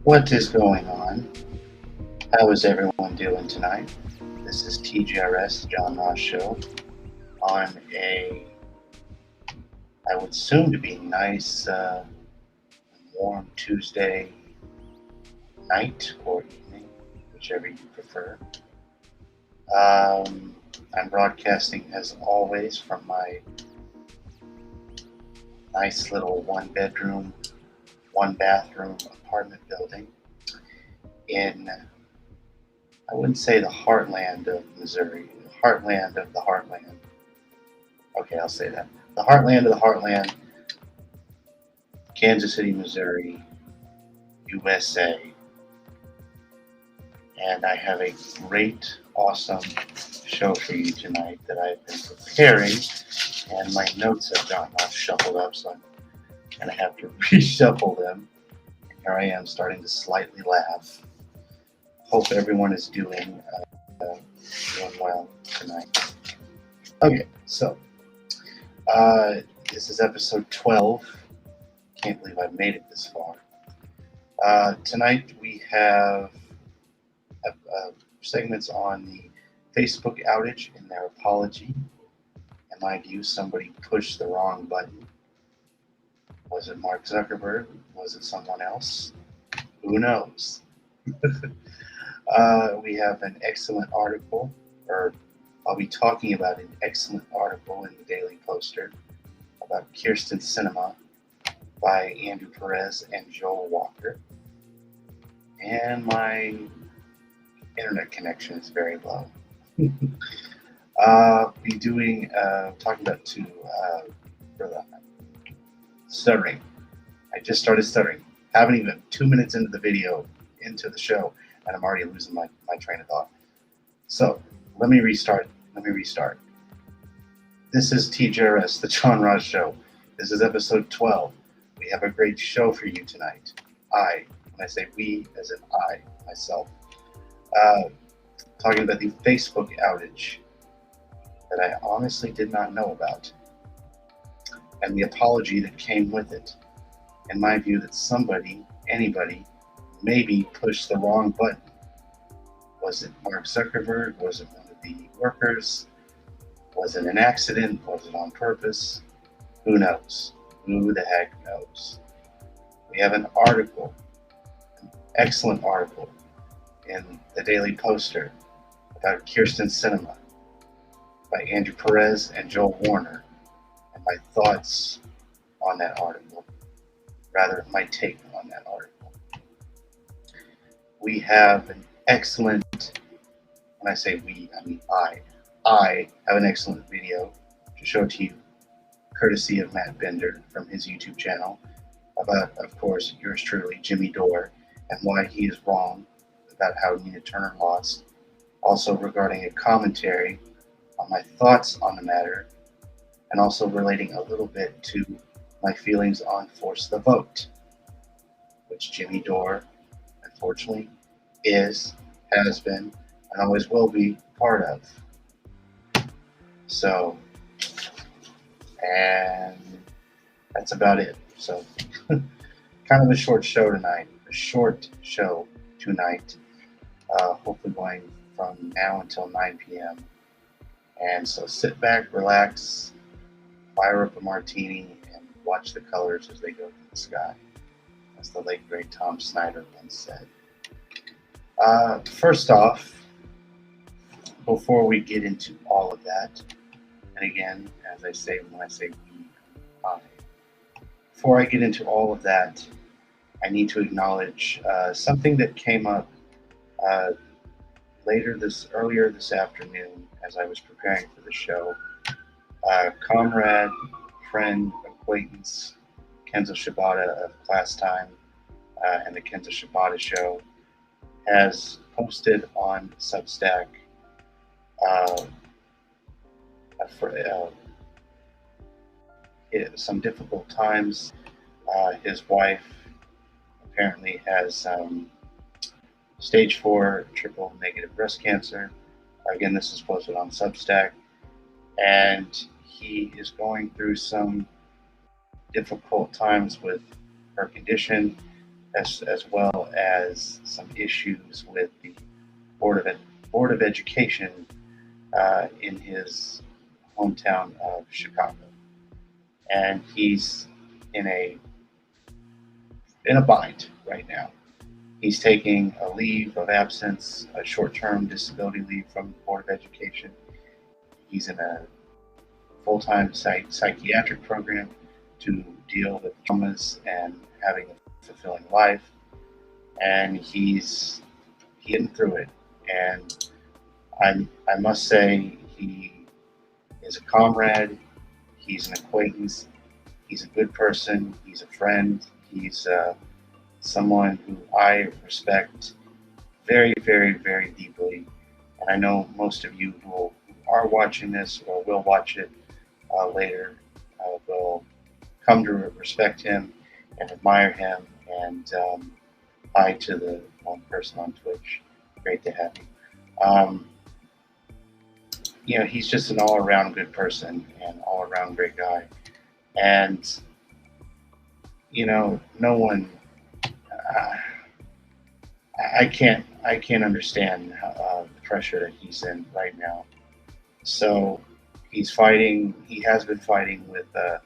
What is going on? How is everyone doing tonight? This is TJRS, John Ross Show, on I would soon to be nice, warm Tuesday night or evening, whichever you prefer. I'm broadcasting as always from my nice little one bedroom, one bathroom apartment building in, I wouldn't say the heartland of Missouri, the heartland of the heartland. Okay, I'll say that. The heartland of the heartland, Kansas City, Missouri, USA. And I have a great, awesome show for you tonight that I've been preparing, and my notes have gotten all shuffled up, so I'm going to have to reshuffle them. And here I am starting to slightly laugh. Hope everyone is doing well tonight. Okay, so this is episode 12. Can't believe I've made it this far. Tonight we have segments on the Facebook outage and their apology. In my view, somebody pushed the wrong button. Was it Mark Zuckerberg? Was it someone else? Who knows? We have an excellent article, or I'll be talking about an excellent article in the Daily Poster about Kirsten Cinema by Andrew Perez and Joel Walker. And my internet connection is very low. Be doing talking about stuttering. I just started stuttering. Haven't even 2 minutes into the video, into the show, and I'm already losing my train of thought. So let me restart. This is TJRS, the John Ross Show. This is episode 12. We have a great show for you tonight. When I say we, as in I, myself, talking about the Facebook outage that I honestly did not know about, and the apology that came with it. In my view, that anybody, maybe pushed the wrong button. Was it Mark Zuckerberg? Was it one of the workers? Was it an accident? Was it on purpose? Who knows? Who the heck knows? We have an article, an excellent article in the Daily Poster about Kirsten Cinema by Andrew Perez and Joel Warner, and my thoughts on that article, rather my take on that article. We have an excellent, when I say we, I mean I have an excellent video to show to you, courtesy of Matt Bender from his YouTube channel, about, of course, yours truly, Jimmy Dore, and why he is wrong about how Nina Turner lost. Also regarding a commentary on my thoughts on the matter, and also relating a little bit to my feelings on Force the Vote, which Jimmy Dore, unfortunately, has been, and always will be part of. So, and that's about it. So, kind of a short show tonight. Hopefully going from now until 9 p.m. And so sit back, relax, fire up a martini, and watch the colors as they go through the sky, as the late great Tom Snyder once said. First off, before we get into all of that, and again, as I say when I say we, before I get into all of that, I need to acknowledge something that came up earlier this afternoon as I was preparing for the show. Comrade, friend, acquaintance, Kenzo Shibata of Class Time and the Kenzo Shibata Show has posted on Substack some difficult times. His wife apparently has stage 4 triple negative breast cancer. Again, this is posted on Substack, and he is going through some difficult times with her condition, as well as some issues with the Board of, Board of Education in his hometown of Chicago. And he's in a bind right now. He's taking a leave of absence, a short-term disability leave from the Board of Education. He's in a full-time psychiatric program to deal with traumas and having a fulfilling life. And he's getting through it. And I must say, he is a comrade. He's an acquaintance. He's a good person. He's a friend. He's someone who I respect very, very, very deeply. And I know most of you who are watching this or will watch it later will come to respect him and admire him. And hi to the one person on Twitch. Great to have you. He's just an all-around good person and all-around great guy. And no one. I can't understand the pressure that he's in right now. So he's fighting. He has been fighting with the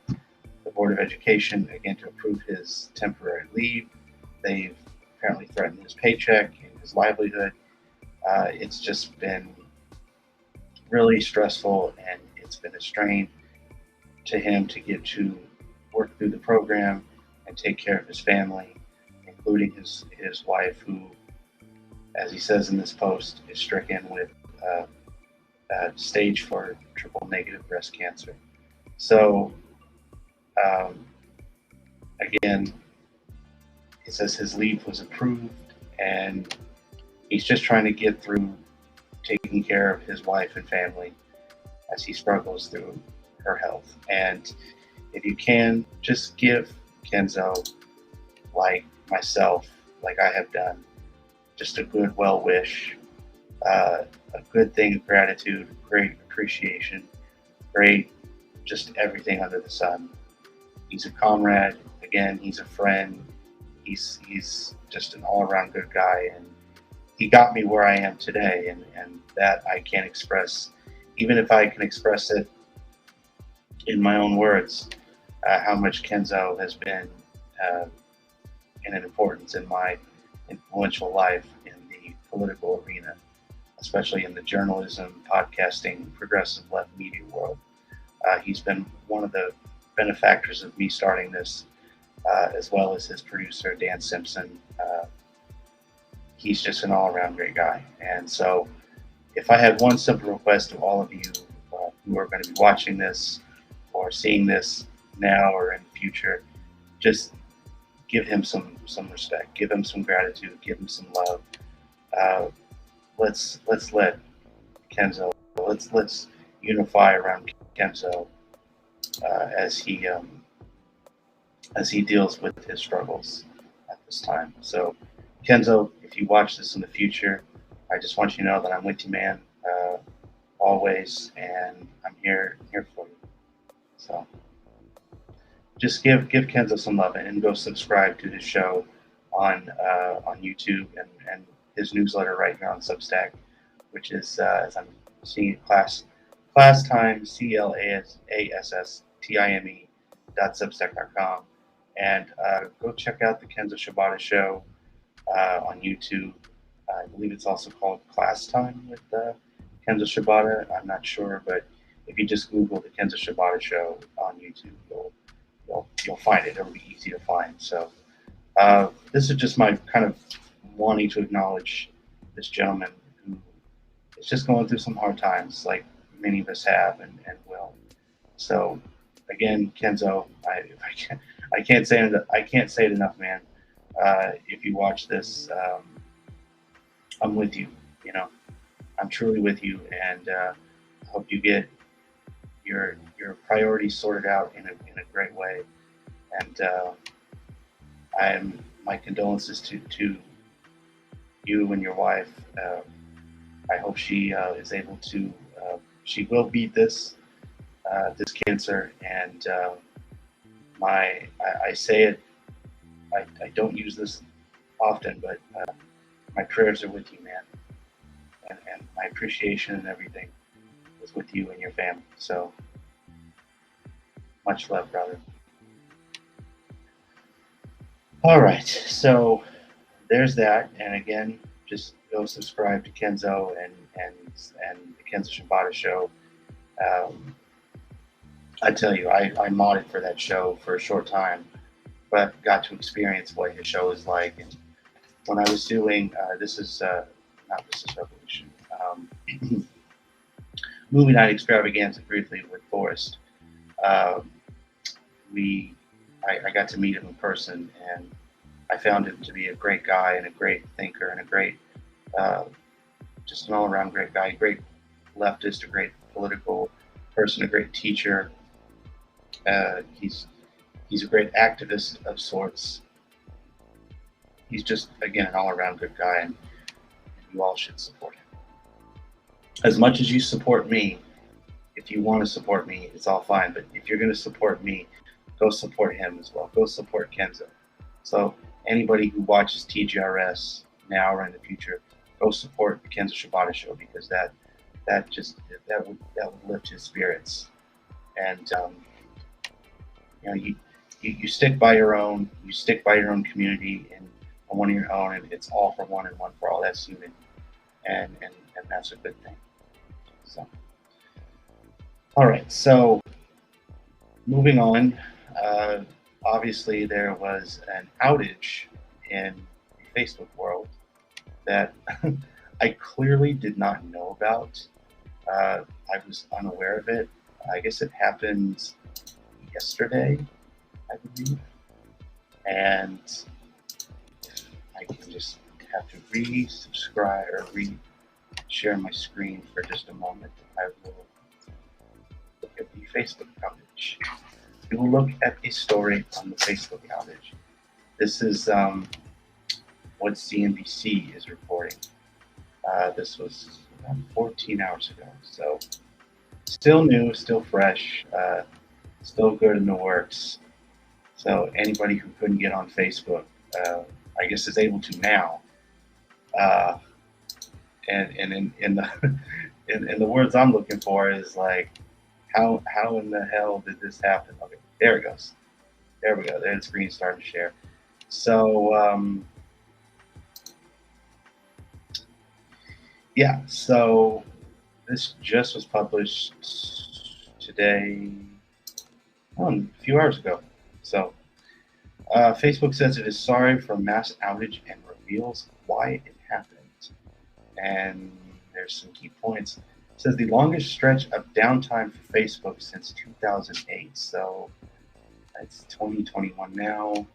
Board of Education again to approve his temporary leave. They've apparently threatened his paycheck and his livelihood. It's just been really stressful, and it's been a strain to him to get to work through the program and take care of his family, including his wife, who, as he says in this post, is stricken with stage 4 triple negative breast cancer. So again, it says his leave was approved, and he's just trying to get through taking care of his wife and family as he struggles through her health. And if you can, just give Kenzo, like myself, like I have done, just a good well wish, a good thing of gratitude, great appreciation, great just everything under the sun. He's a comrade. Again, he's a friend. He's just an all-around good guy, and he got me where I am today, and that I can't express, even if I can express it in my own words, how much Kenzo has been in an importance in my influential life in the political arena, especially in the journalism, podcasting, progressive left media world. He's been one of the benefactors of me starting this, as well as his producer, Dan Simpson. He's just an all-around great guy. And so if I had one simple request to all of you who are going to be watching this or seeing this now or in the future, just give him some respect, give him some gratitude, give him some love. Let's let Kenzo, let's unify around Kenzo as he deals with his struggles at this time. So Kenzo, if you watch this in the future, I just want you to know that I'm with you, man, always, and I'm here for you. So just give Kenzo some love, and go subscribe to his show on YouTube and his newsletter right here on Substack, which is as I'm seeing it, class time, CLASSTIME.substack.com, and go check out the Kenzo Shibata show on YouTube. I believe it's also called Class Time with Kenzo Shibata. I'm not sure, but if you just Google the Kenzo Shibata show on YouTube, you'll find it. It'll be easy to find. So this is just my kind of wanting to acknowledge this gentleman who is just going through some hard times, like many of us have and will. So again, Kenzo, I can't say it enough, man. If you watch this, I'm with you. I'm truly with you, and I hope you get your priorities sorted out in a great way. And my condolences to you and your wife. I hope she is able to. She will beat this cancer, and I say it. I don't use this often, but my prayers are with you, man, and my appreciation and everything is with you and your family. So much love, brother. All right, so there's that, and again, just go subscribe to Kenzo and the Kenzo Shibata show. Um, I tell you, I modded for that show for a short time, but got to experience what his show is like. And when I was doing this is not this is Revolution, movie night extravaganza briefly with Forrest. Um, I got to meet him in person, and I found him to be a great guy and a great thinker and a great, uh, just an all-around great guy, great leftist, a great political person, a great teacher. He's a great activist of sorts. He's just again an all-around good guy, and you all should support him as much as you support me. If you want to support me, it's all fine. But if you're going to support me, go support him as well. Go support Kenzo. So anybody who watches TJRS now or in the future, go support the Kenzo Shibata show, because that would lift his spirits. And you stick by your own, you stick by your own community and one of your own, and it's all for one and one for all. That's unity, and that's a good thing. So. All right, so moving on. Obviously, there was an outage in the Facebook world that I clearly did not know about. I was unaware of it. I guess it happened yesterday, I believe. And I can just have to resubscribe or share my screen for just a moment. I will look at the Facebook outage. We will look at a story on the Facebook outage. This is what CNBC is reporting. This was around 14 hours ago. So still new, still fresh, still good in the works. So anybody who couldn't get on Facebook, I guess is able to now. And in the in the words I'm looking for is like, how in the hell did this happen? Okay, there it goes. There we go. There's the screen starting to share. So yeah, so this just was published today, a few hours ago. So Facebook says it is sorry for mass outage and reveals why it happened. And there's some key points. It says the longest stretch of downtime for Facebook since 2008. So it's 2021 now.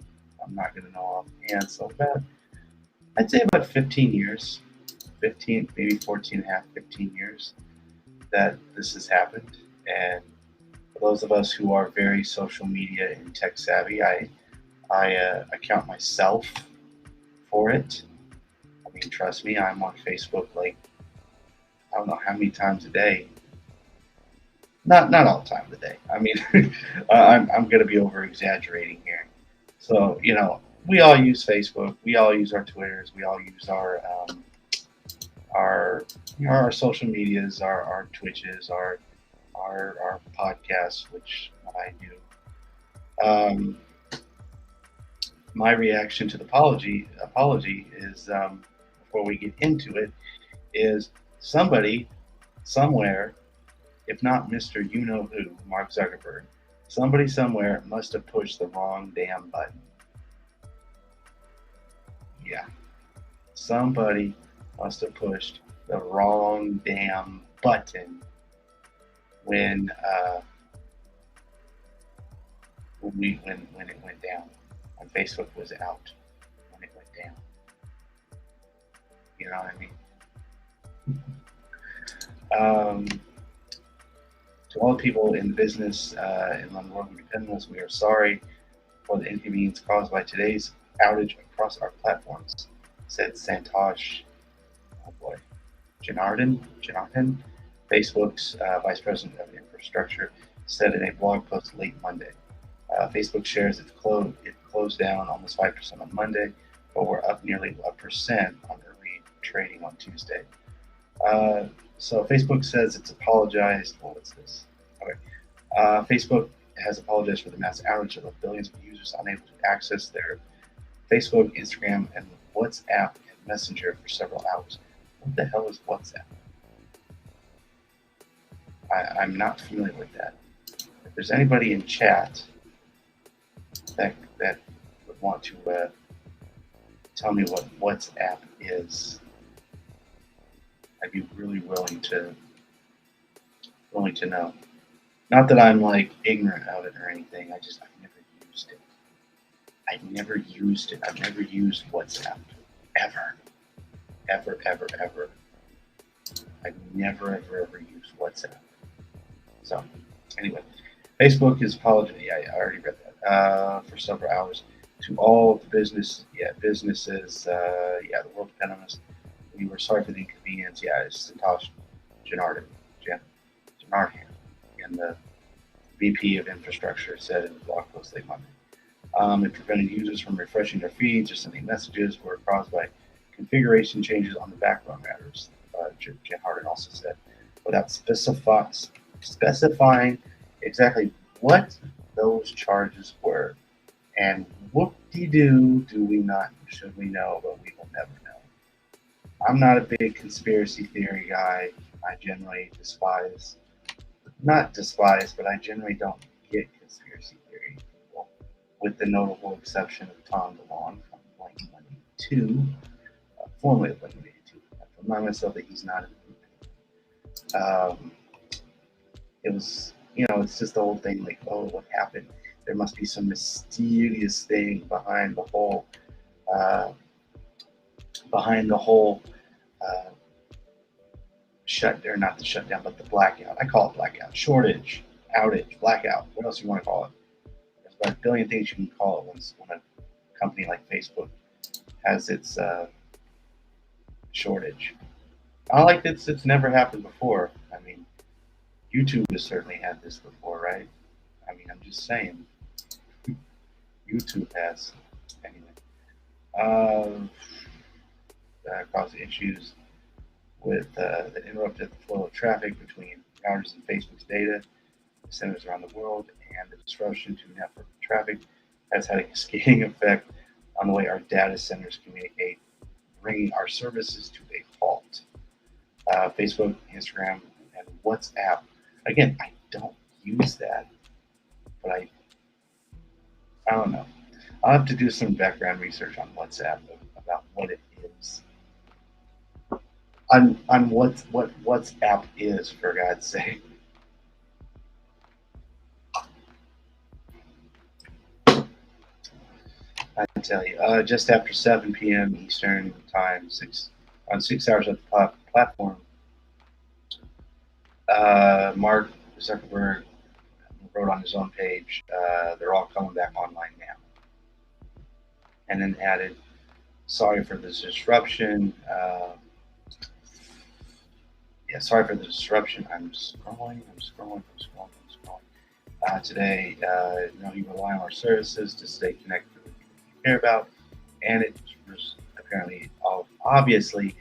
I'm not going to know offhand. So I'd say about 15 years, 15, maybe 14 and a half, 15 years that this has happened. And for those of us who are very social media and tech savvy, I count myself for it. I mean, trust me, I'm on Facebook like, I don't know how many times a day. Not all the time of the day. I mean, I'm going to be over exaggerating here. So, we all use Facebook. We all use our Twitters. We all use our social medias, our Twitches, our podcasts, which I do. My reaction to the apology is, before we get into it, is somebody somewhere, if not Mr. You-know-who, Mark Zuckerberg, somebody somewhere must have pushed the wrong damn button. Yeah. Somebody must have pushed the wrong damn button when it went down. When Facebook was out. When it went down. You know what I mean? To all the people in the business and on the world of independence, we are sorry for the inconvenience caused by today's outage across our platforms, said Santosh, Janardhan, Facebook's Vice President of Infrastructure, said in a blog post late Monday. Facebook shares it closed down almost 5% on Monday, but were up nearly 1% on early trading on Tuesday. So Facebook says it's apologized. Well, what's this? Okay. Facebook has apologized for the mass outage of billions of users unable to access their Facebook, Instagram, and WhatsApp and Messenger for several hours. What the hell is WhatsApp? I'm not familiar with that. If there's anybody in chat that would want to tell me what WhatsApp is, I'd be really willing to know. Not that I'm like ignorant of it or anything. I've never used it. I've never used it. I've never used WhatsApp ever. I've never used WhatsApp. So anyway, Facebook is apologizing. Yeah, I already read that. For several hours to all of the businesses. The world depend on us. We were sorry for the inconvenience. Yeah, it's Santosh Janardhan, and the VP of Infrastructure said in the blog post late Monday. It prevented users from refreshing their feeds or sending messages were caused by configuration changes on the background matters, Janardhan also said, without specifying exactly what those charges were. And whoop-de-doo, should we know, but we will never know. I'm not a big conspiracy theory guy. I generally but I generally don't get conspiracy theory people, with the notable exception of Tom DeLonge from Blink-182, formerly of Blink-182. I remind myself that he's not it was, it's just the whole thing like, oh, what happened? There must be some mysterious thing behind the whole uh, not the shutdown, but the blackout. I call it blackout, shortage, outage, blackout. What else you want to call it? There's about a billion things you can call it when a company like Facebook has its shortage. I like it's never happened before. I mean, YouTube has certainly had this before, right? I mean, I'm just saying. YouTube has. Anyway. Caused issues that interrupted the flow of traffic between routers and Facebook's data centers around the world, and the disruption to network traffic has had a cascading effect on the way our data centers communicate, bringing our services to a halt. Facebook, Instagram, and WhatsApp. Again, I don't use that, but I don't know. I'll have to do some background research on WhatsApp about what it is. On what WhatsApp is, for God's sake. I tell you, just after 7 p.m. Eastern time, 6 hours of the platform, Mark Zuckerberg wrote on his own page, they're all coming back online now. And then added, sorry for the disruption. Sorry for the disruption. I'm scrolling. Today, you rely on our services to stay connected with people you care about, and it was apparently, obviously,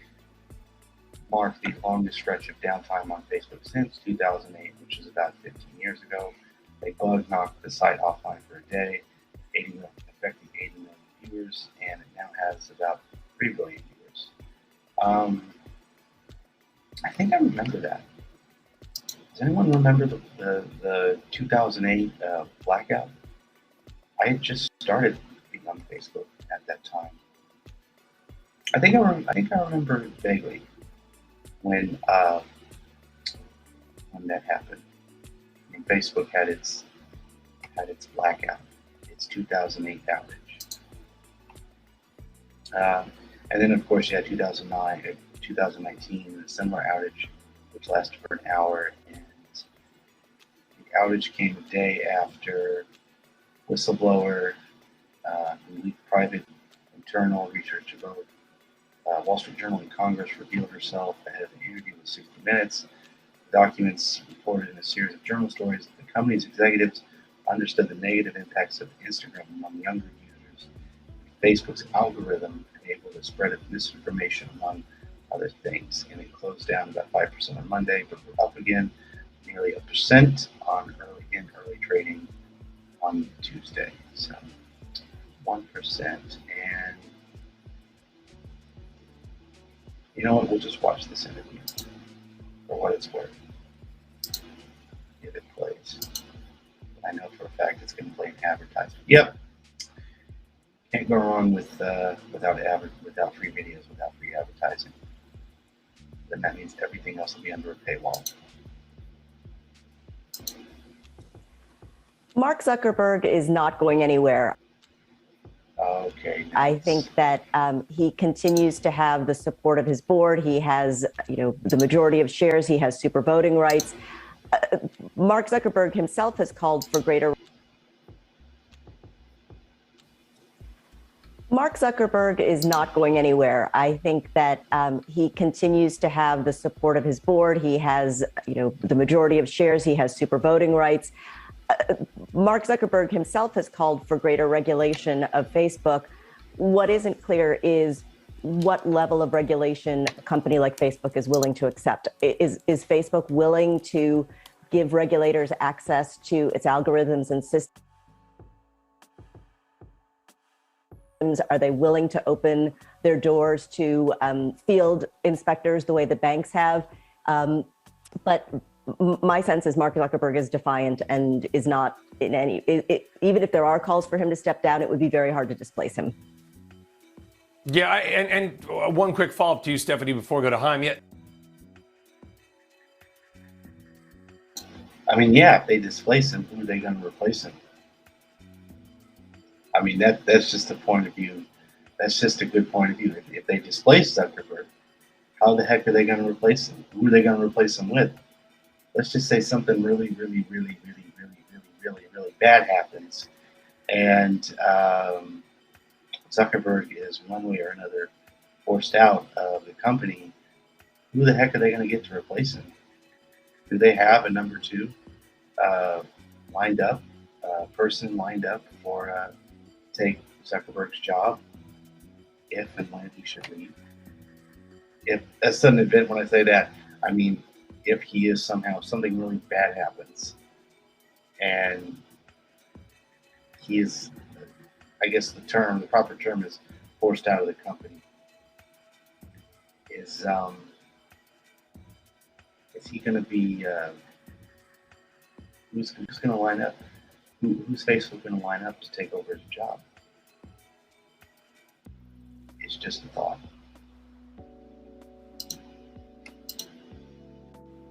marked the longest stretch of downtime on Facebook since 2008, which is about 15 years ago. A bug knocked the site offline for a day, affecting 80 million viewers, and it now has about 3 billion viewers. I think I remember that. Does anyone remember the 2008 blackout? I had just started being on Facebook at that time. I think I remember vaguely when that happened. When Facebook had its blackout, its 2008 outage, and then of course you had 2019, a similar outage, which lasted for an hour, and the outage came a day after whistleblower who leaked private internal research about Wall Street Journal in Congress revealed herself ahead of an interview with 60 Minutes. The documents reported in a series of journal stories that the company's executives understood the negative impacts of Instagram among younger users. Facebook's algorithm enabled the spread of misinformation among other things, and it closed down about 5% on Monday, but we're up again nearly 1% on early trading on Tuesday. So 1%, and you know what? We'll just watch this interview for what it's worth. If it plays, I know for a fact it's going to play an advertisement. Yep, can't go wrong with without free videos, without free advertising. Then that means everything else will be under a paywall. Mark Zuckerberg is not going anywhere. Okay. Nice. I think that he continues to have the support of his board. He has, the majority of shares. He has super voting rights. Mark Zuckerberg himself has called for greater. Mark Zuckerberg is not going anywhere. I think that he continues to have the support of his board. He has, the majority of shares. He has super voting rights. Mark Zuckerberg himself has called for greater regulation of Facebook. What isn't clear is what level of regulation a company like Facebook is willing to accept. Is Facebook willing to give regulators access to its algorithms and systems? Are they willing to open their doors to field inspectors the way the banks have? But my sense is Mark Zuckerberg is defiant and is not in any, even if there are calls for him to step down, it would be very hard to displace him. Yeah, and one quick follow-up to you, Stephanie, before we go to Haim. Yeah. I mean, yeah, if they displace him, who are they going to replace him? I mean, that's just a point of view. That's just a good point of view. If they displace Zuckerberg, how the heck are they going to replace him? Who are they going to replace him with? Let's just say something really bad happens, and Zuckerberg is one way or another forced out of the company. Who the heck are they going to get to replace him? Do they have a number two person lined up for take Zuckerberg's job if and when he should leave? If that's an event, when I say that, I mean if he is somehow, something really bad happens and he is, I guess the proper term is forced out of the company. Is he going to be, who's going to line up? Who's Facebook going to line up to take over his job? It's just a thought.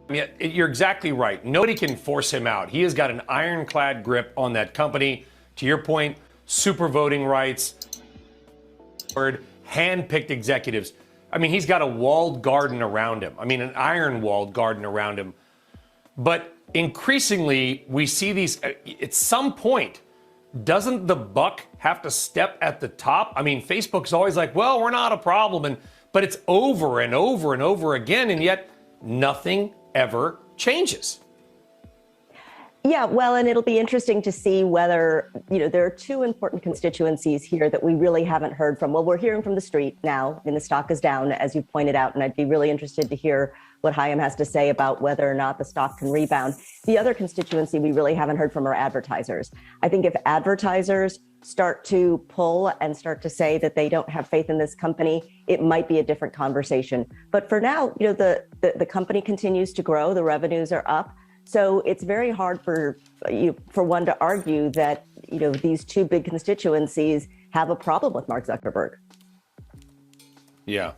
Yeah, you're exactly right. Nobody can force him out. He has got an ironclad grip on that company. To your point, super voting rights, hand-picked executives. I mean, he's got a walled garden around him. I mean, an iron walled garden around him. But increasingly, we see these, at some point, doesn't the buck have to step at the top? I mean, Facebook's always like, well, we're not a problem. But it's over and over and over again, and yet nothing ever changes. Yeah, well, and it'll be interesting to see whether, there are two important constituencies here that we really haven't heard from. Well, we're hearing from the street now, and the stock is down, as you pointed out, and I'd be really interested to hear what Haim has to say about whether or not the stock can rebound. The other constituency we really haven't heard from are advertisers. I think if advertisers start to pull and start to say that they don't have faith in this company, it might be a different conversation. But for now, the company continues to grow, the revenues are up. So it's very hard for one to argue that, these two big constituencies have a problem with Mark Zuckerberg. Yeah.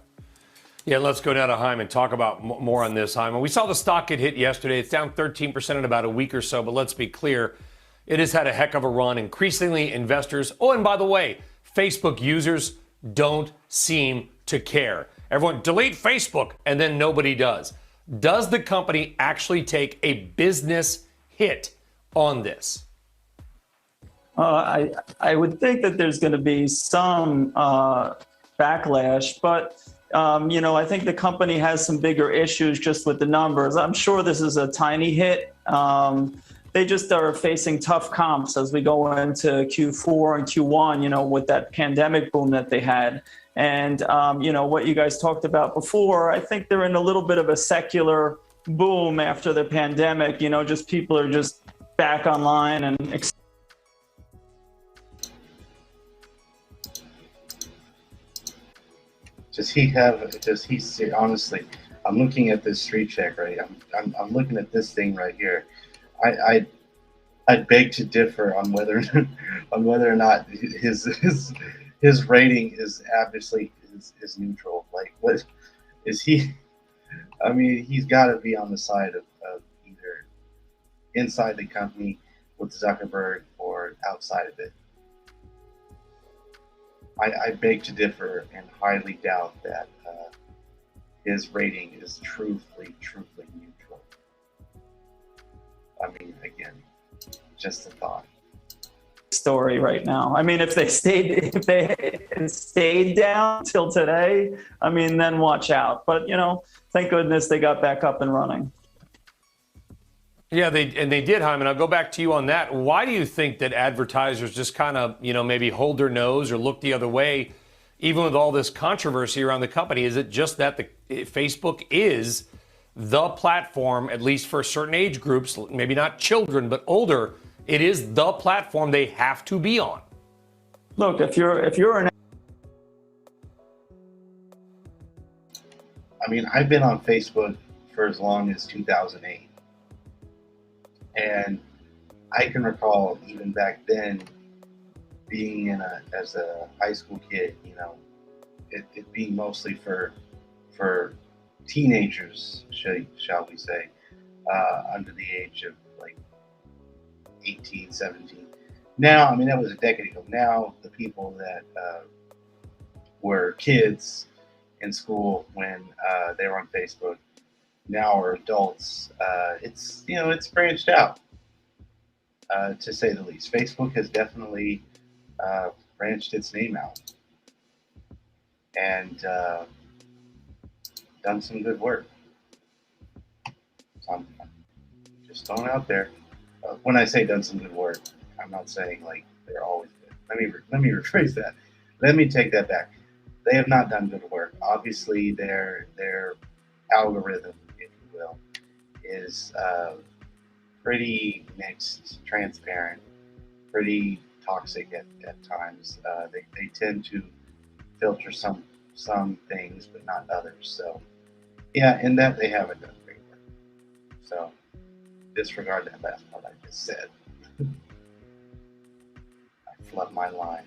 Yeah, let's go down to Haim and talk about more on this, Haim. We saw the stock get hit yesterday. It's down 13% in about a week or so, but let's be clear. It has had a heck of a run. Increasingly, investors, and by the way, Facebook users don't seem to care. Everyone, delete Facebook, and then nobody does. Does the company actually take a business hit on this? I would think that there's going to be some backlash, but I think the company has some bigger issues just with the numbers. I'm sure this is a tiny hit. they just are facing tough comps as we go into Q4 and Q1, with that pandemic boom that they had. And, what you guys talked about before, I think they're in a little bit of a secular boom after the pandemic, just people are just back online and honestly, I'm looking at this street check, right? I'm looking at this thing right here. I'd beg to differ on whether or not his rating is obviously is neutral. Like, what is he? I mean, he's got to be on the side of either inside the company with Zuckerberg or outside of it. I beg to differ and highly doubt that his rating is truthfully neutral. I mean, again, just a thought. Story right now. I mean, if they stayed down till today, I mean, then watch out. But thank goodness they got back up and running. Yeah, they did, Hyman. I'll go back to you on that. Why do you think that advertisers just kind of, maybe hold their nose or look the other way, even with all this controversy around the company? Is it just that Facebook is the platform, at least for certain age groups, maybe not children, but older, it is the platform they have to be on? Look, if you're an I mean, I've been on Facebook for as long as 2008. And I can recall even back then being as a high school kid, it being mostly for teenagers, shall we say, under the age of like 18, 17. Now, I mean, that was a decade ago. Now, the people that were kids in school when they were on Facebook now are adults. It's branched out, to say the least. Facebook has definitely branched its name out and done some good work. So I'm just throwing out there. When I say done some good work, I'm not saying like they're always good. Let me rephrase that. Let me take that back. They have not done good work. Obviously, their algorithm, if you will, is pretty mixed, transparent, pretty toxic at times. They tend to filter some things, but not others. So, yeah, in that they haven't done great work. So, disregard that last part I just said. I flubbed my line.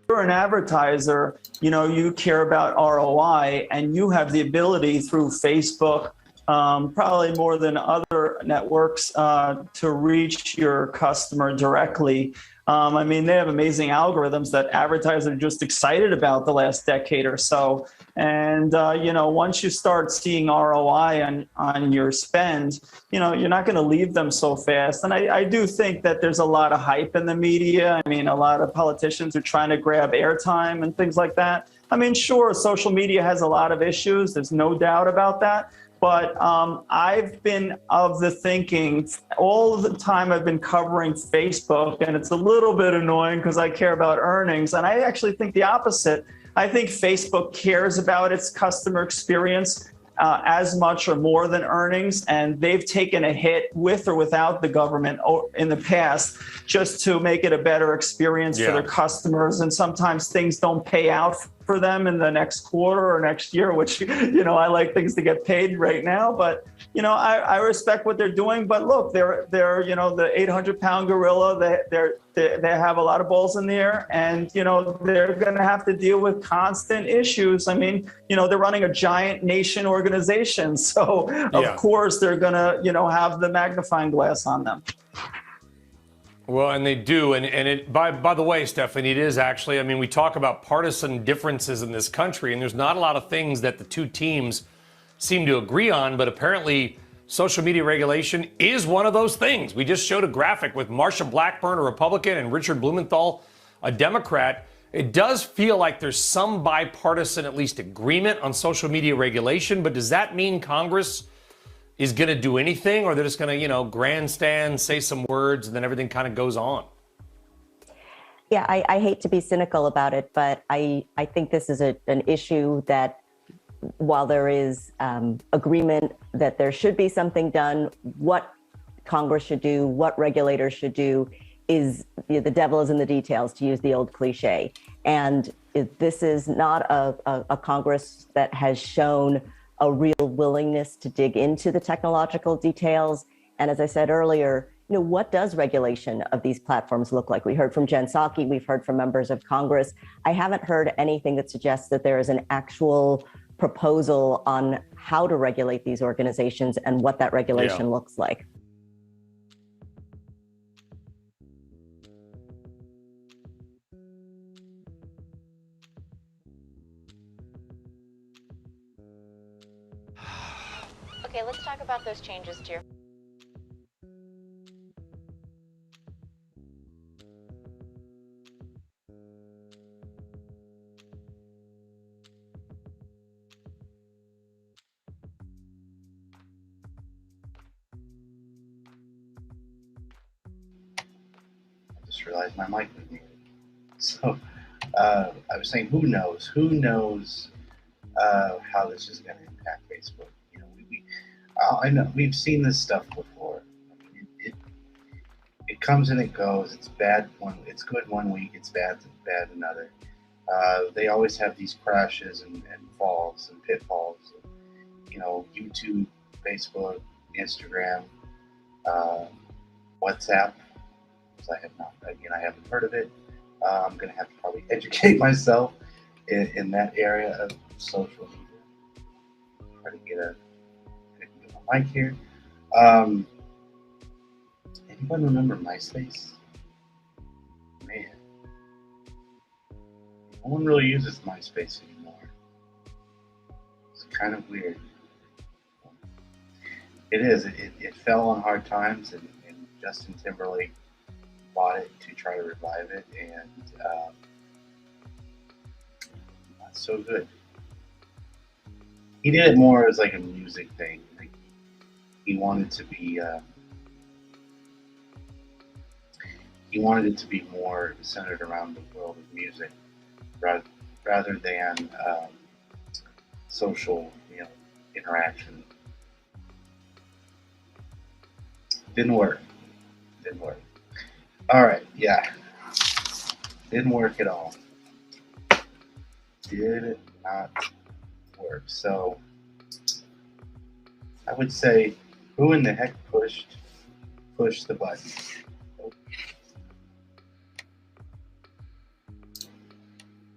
You're an advertiser, you care about ROI, and you have the ability through Facebook, probably more than other networks, to reach your customer directly. I mean, they have amazing algorithms that advertisers are just excited about the last decade or so. And, once you start seeing ROI on your spend, you're not going to leave them so fast. And I do think that there's a lot of hype in the media. I mean, a lot of politicians are trying to grab airtime and things like that. I mean, sure, social media has a lot of issues. There's no doubt about that. But I've been of the thinking all of the time I've been covering Facebook, and it's a little bit annoying because I care about earnings. And I actually think the opposite. I think Facebook cares about its customer experience as much or more than earnings. And they've taken a hit with or without the government in the past just to make it a better experience for their customers. And sometimes things don't pay out for them in the next quarter or next year, which, I like things to get paid right now. But, I respect what they're doing. But look, they're the 800-pound gorilla. They have a lot of balls in the air, and, they're going to have to deal with constant issues. I mean, they're running a giant nation organization. So, of course, they're going to, have the magnifying glass on them. Well, and they do. And it, by the way, Stephanie, it is actually, I mean, we talk about partisan differences in this country, and there's not a lot of things that the two teams seem to agree on, but apparently social media regulation is one of those things. We just showed a graphic with Marsha Blackburn, a Republican, and Richard Blumenthal, a Democrat. It does feel like there's some bipartisan, at least, agreement on social media regulation, but does that mean Congress is going to do anything, or they're just going to, grandstand, say some words, and then everything kind of goes on? Yeah, I hate to be cynical about it, but I think this is an issue that, while there is agreement that there should be something done, what Congress should do, what regulators should do, is the devil is in the details, to use the old cliche. And this is not a Congress that has shown a real willingness to dig into the technological details. And as I said earlier, what does regulation of these platforms look like? We heard from Jen Psaki, we've heard from members of Congress. I haven't heard anything that suggests that there is an actual proposal on how to regulate these organizations and what that regulation looks like. Okay, let's talk about those changes to your I just realized my mic was muted. So I was saying, who knows? Who knows how this is going to impact Facebook? I know we've seen this stuff before. I mean, it comes and it goes. It's bad it's good one week. It's bad another. They always have these crashes and falls and pitfalls. YouTube, Facebook, Instagram, WhatsApp. I haven't heard of it. I'm going to have to probably educate myself in that area of social media. Try to get my mic here. Anybody remember MySpace? Man, no one really uses MySpace anymore. It's kind of weird. It is. It fell on hard times, and Justin Timberlake bought it to try to revive it, and not so good. He did it more as like a music thing. Like he wanted to be. He wanted it to be more centered around the world of music, rather than social, interaction. Didn't work. All right, yeah. Didn't work at all. Did not work. So I would say, who in the heck pushed the button?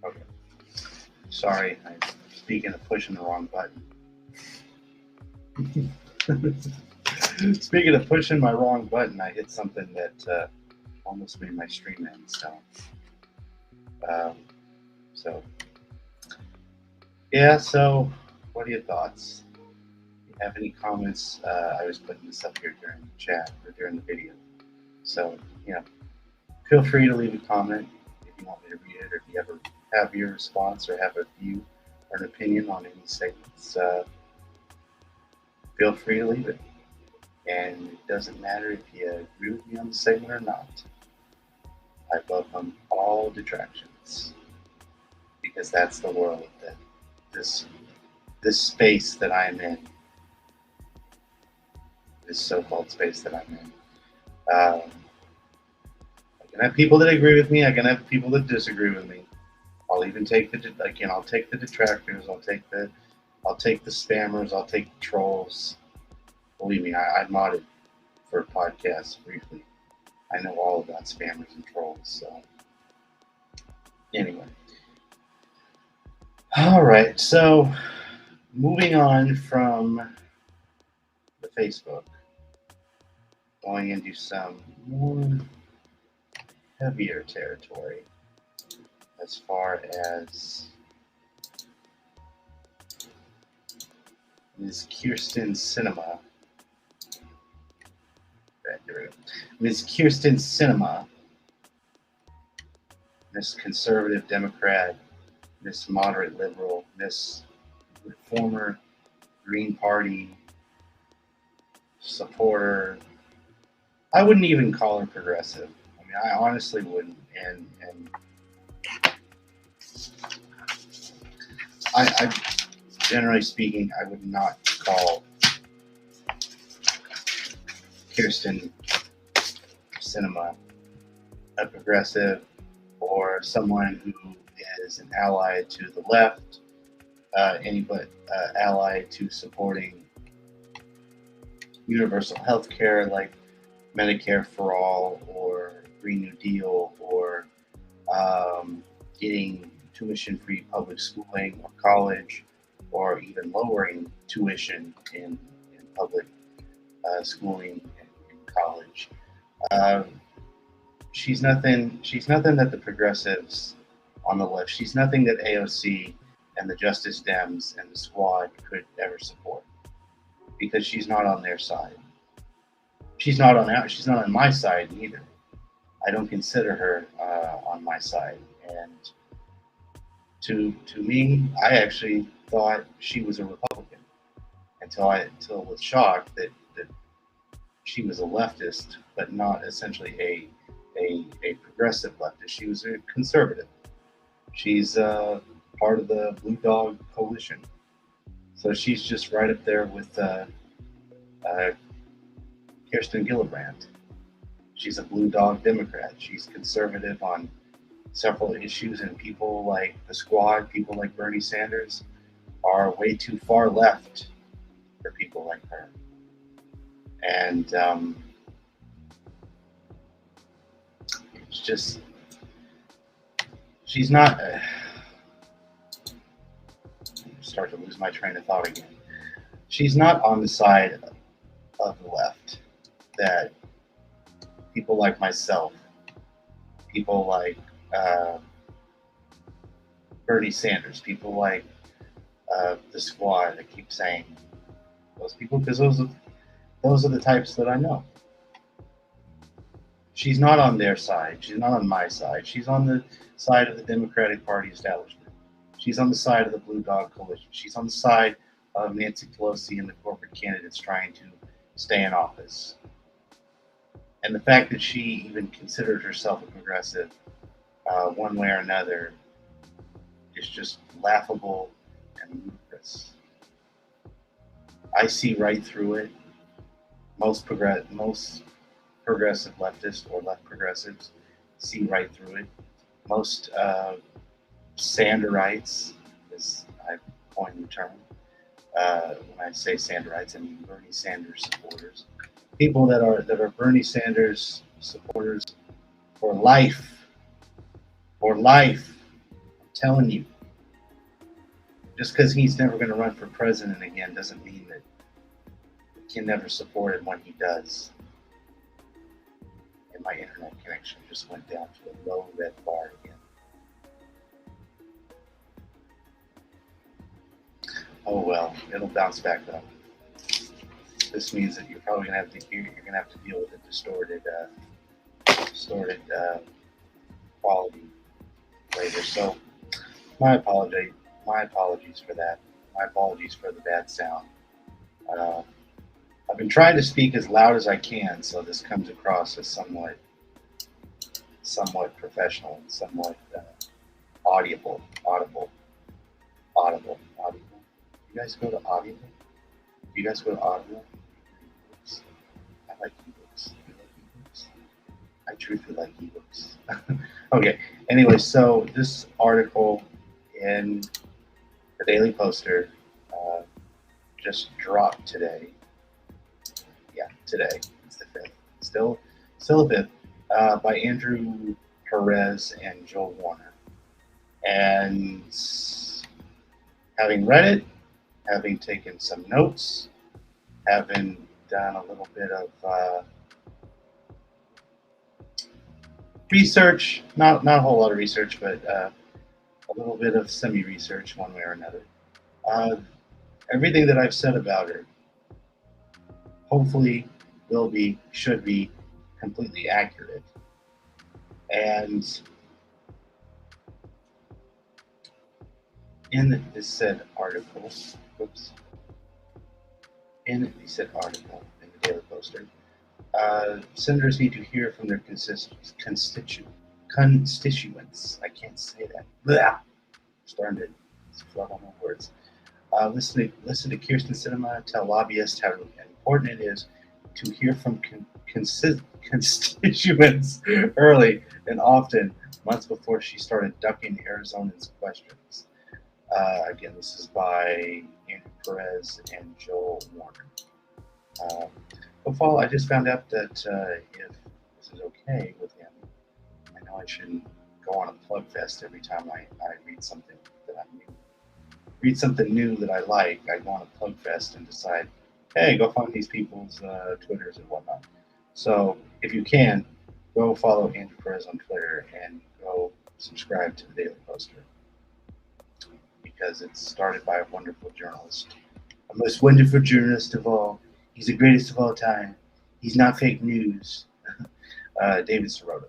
Okay. Sorry, I'm speaking of pushing the wrong button. Speaking of pushing my wrong button, I hit something that almost made my stream end. So what are your thoughts? If you have any comments, I was putting this up here during the chat or during the video. So, feel free to leave a comment if you want me to read it, or if you ever have your response or have a view or an opinion on any segments. Feel free to leave it. And it doesn't matter if you agree with me on the segment or not. I welcome all detractions, because that's the world that this space that I'm in, this so-called space that I'm in. I can have people that agree with me. I can have people that disagree with me. I'll even take I'll take the detractors. I'll take the spammers. I'll take the trolls. Believe me, I modded for a podcast briefly. I know all about spammers and trolls. So anyway, all right. So moving on from the Facebook, going into some more heavier territory as far as Ms. Kirsten Sinema. Ms. Kirsten Sinema, Miss Conservative Democrat, Miss Moderate Liberal, Miss Reformer, Green Party, supporter. I wouldn't even call her progressive. I mean, I honestly wouldn't. And I generally speaking, I would not call Kirsten Sinema a progressive or someone who is an ally to the left, any but ally to supporting universal health care like Medicare for All or Green New Deal or getting tuition-free public schooling or college or even lowering tuition in public schooling and college. She's nothing. She's nothing that the progressives on the left. She's nothing that AOC and the Justice Dems and the Squad could ever support because she's not on their side. She's not on. She's not on my side either. I don't consider her on my side. And to me, I actually thought she was a Republican until I was shocked that she was a leftist, but not essentially a progressive leftist. She was a conservative. She's part of the Blue Dog Coalition, so she's just right up there with Kirsten Gillibrand. She's a Blue Dog Democrat. She's conservative on several issues, and people like the Squad, people like Bernie Sanders, are way too far left for people like her. And it's just, she's not. Start to lose my train of thought again. She's not on the side of the left that people like myself, people like Bernie Sanders, people like the Squad. I keep saying those people because those are the types that I know. She's not on their side. She's not on my side. She's on the side of the Democratic Party establishment. She's on the side of the Blue Dog Coalition. She's on the side of Nancy Pelosi and the corporate candidates trying to stay in office. And the fact that she even considered herself a progressive one way or another is just laughable and ludicrous. I see right through it. Most progressive leftists or left progressives see right through it. Most Sanderites, as I coined the term, when I say Sanderites, I mean Bernie Sanders supporters. People that are Bernie Sanders supporters for life. For life. I'm telling you. Just because he's never going to run for president again doesn't mean that we can never support him when he does. And my internet connection just went down to a low red bar again. Oh well, it'll bounce back up. This means that you're probably gonna have to deal with a distorted quality later. So my apologies for that. My apologies for the bad sound. I've been trying to speak as loud as I can, so this comes across as somewhat professional, somewhat audible. You guys go to Audible? Do you guys go to Audible? I like ebooks. You like ebooks? I truthfully like ebooks. Okay. Anyway, so this article in the Daily Poster just dropped today. Yeah, today. It's the 5th. Still the 5th. By Andrew Perez and Joel Warner. And having read it, having taken some notes, having done a little bit of research, not a whole lot of research, but a little bit of semi-research one way or another. Everything that I've said about her hopefully should be completely accurate. And in this said article, in the said article in the Daily poster. Senators need to hear from their constituents. I can't say that. Blah. Starting to flub on my words. Listen to Kirsten Sinema tell lobbyists how important it is to hear from constituents early and often, months before she started ducking Arizona's questions. Again, this is by Andrew Perez and Joel Warner. Fall, I just found out that if this is okay with him, I know I shouldn't go on a plug fest every time I read something that I read something new that I like. I go on a plug fest and decide, hey, go find these people's Twitters and whatnot. So if you can, go follow Andrew Perez on Twitter and go subscribe to the Daily Poster, because it's started by a wonderful journalist, a most wonderful journalist of all. He's the greatest of all time. He's not fake news. David Sirota.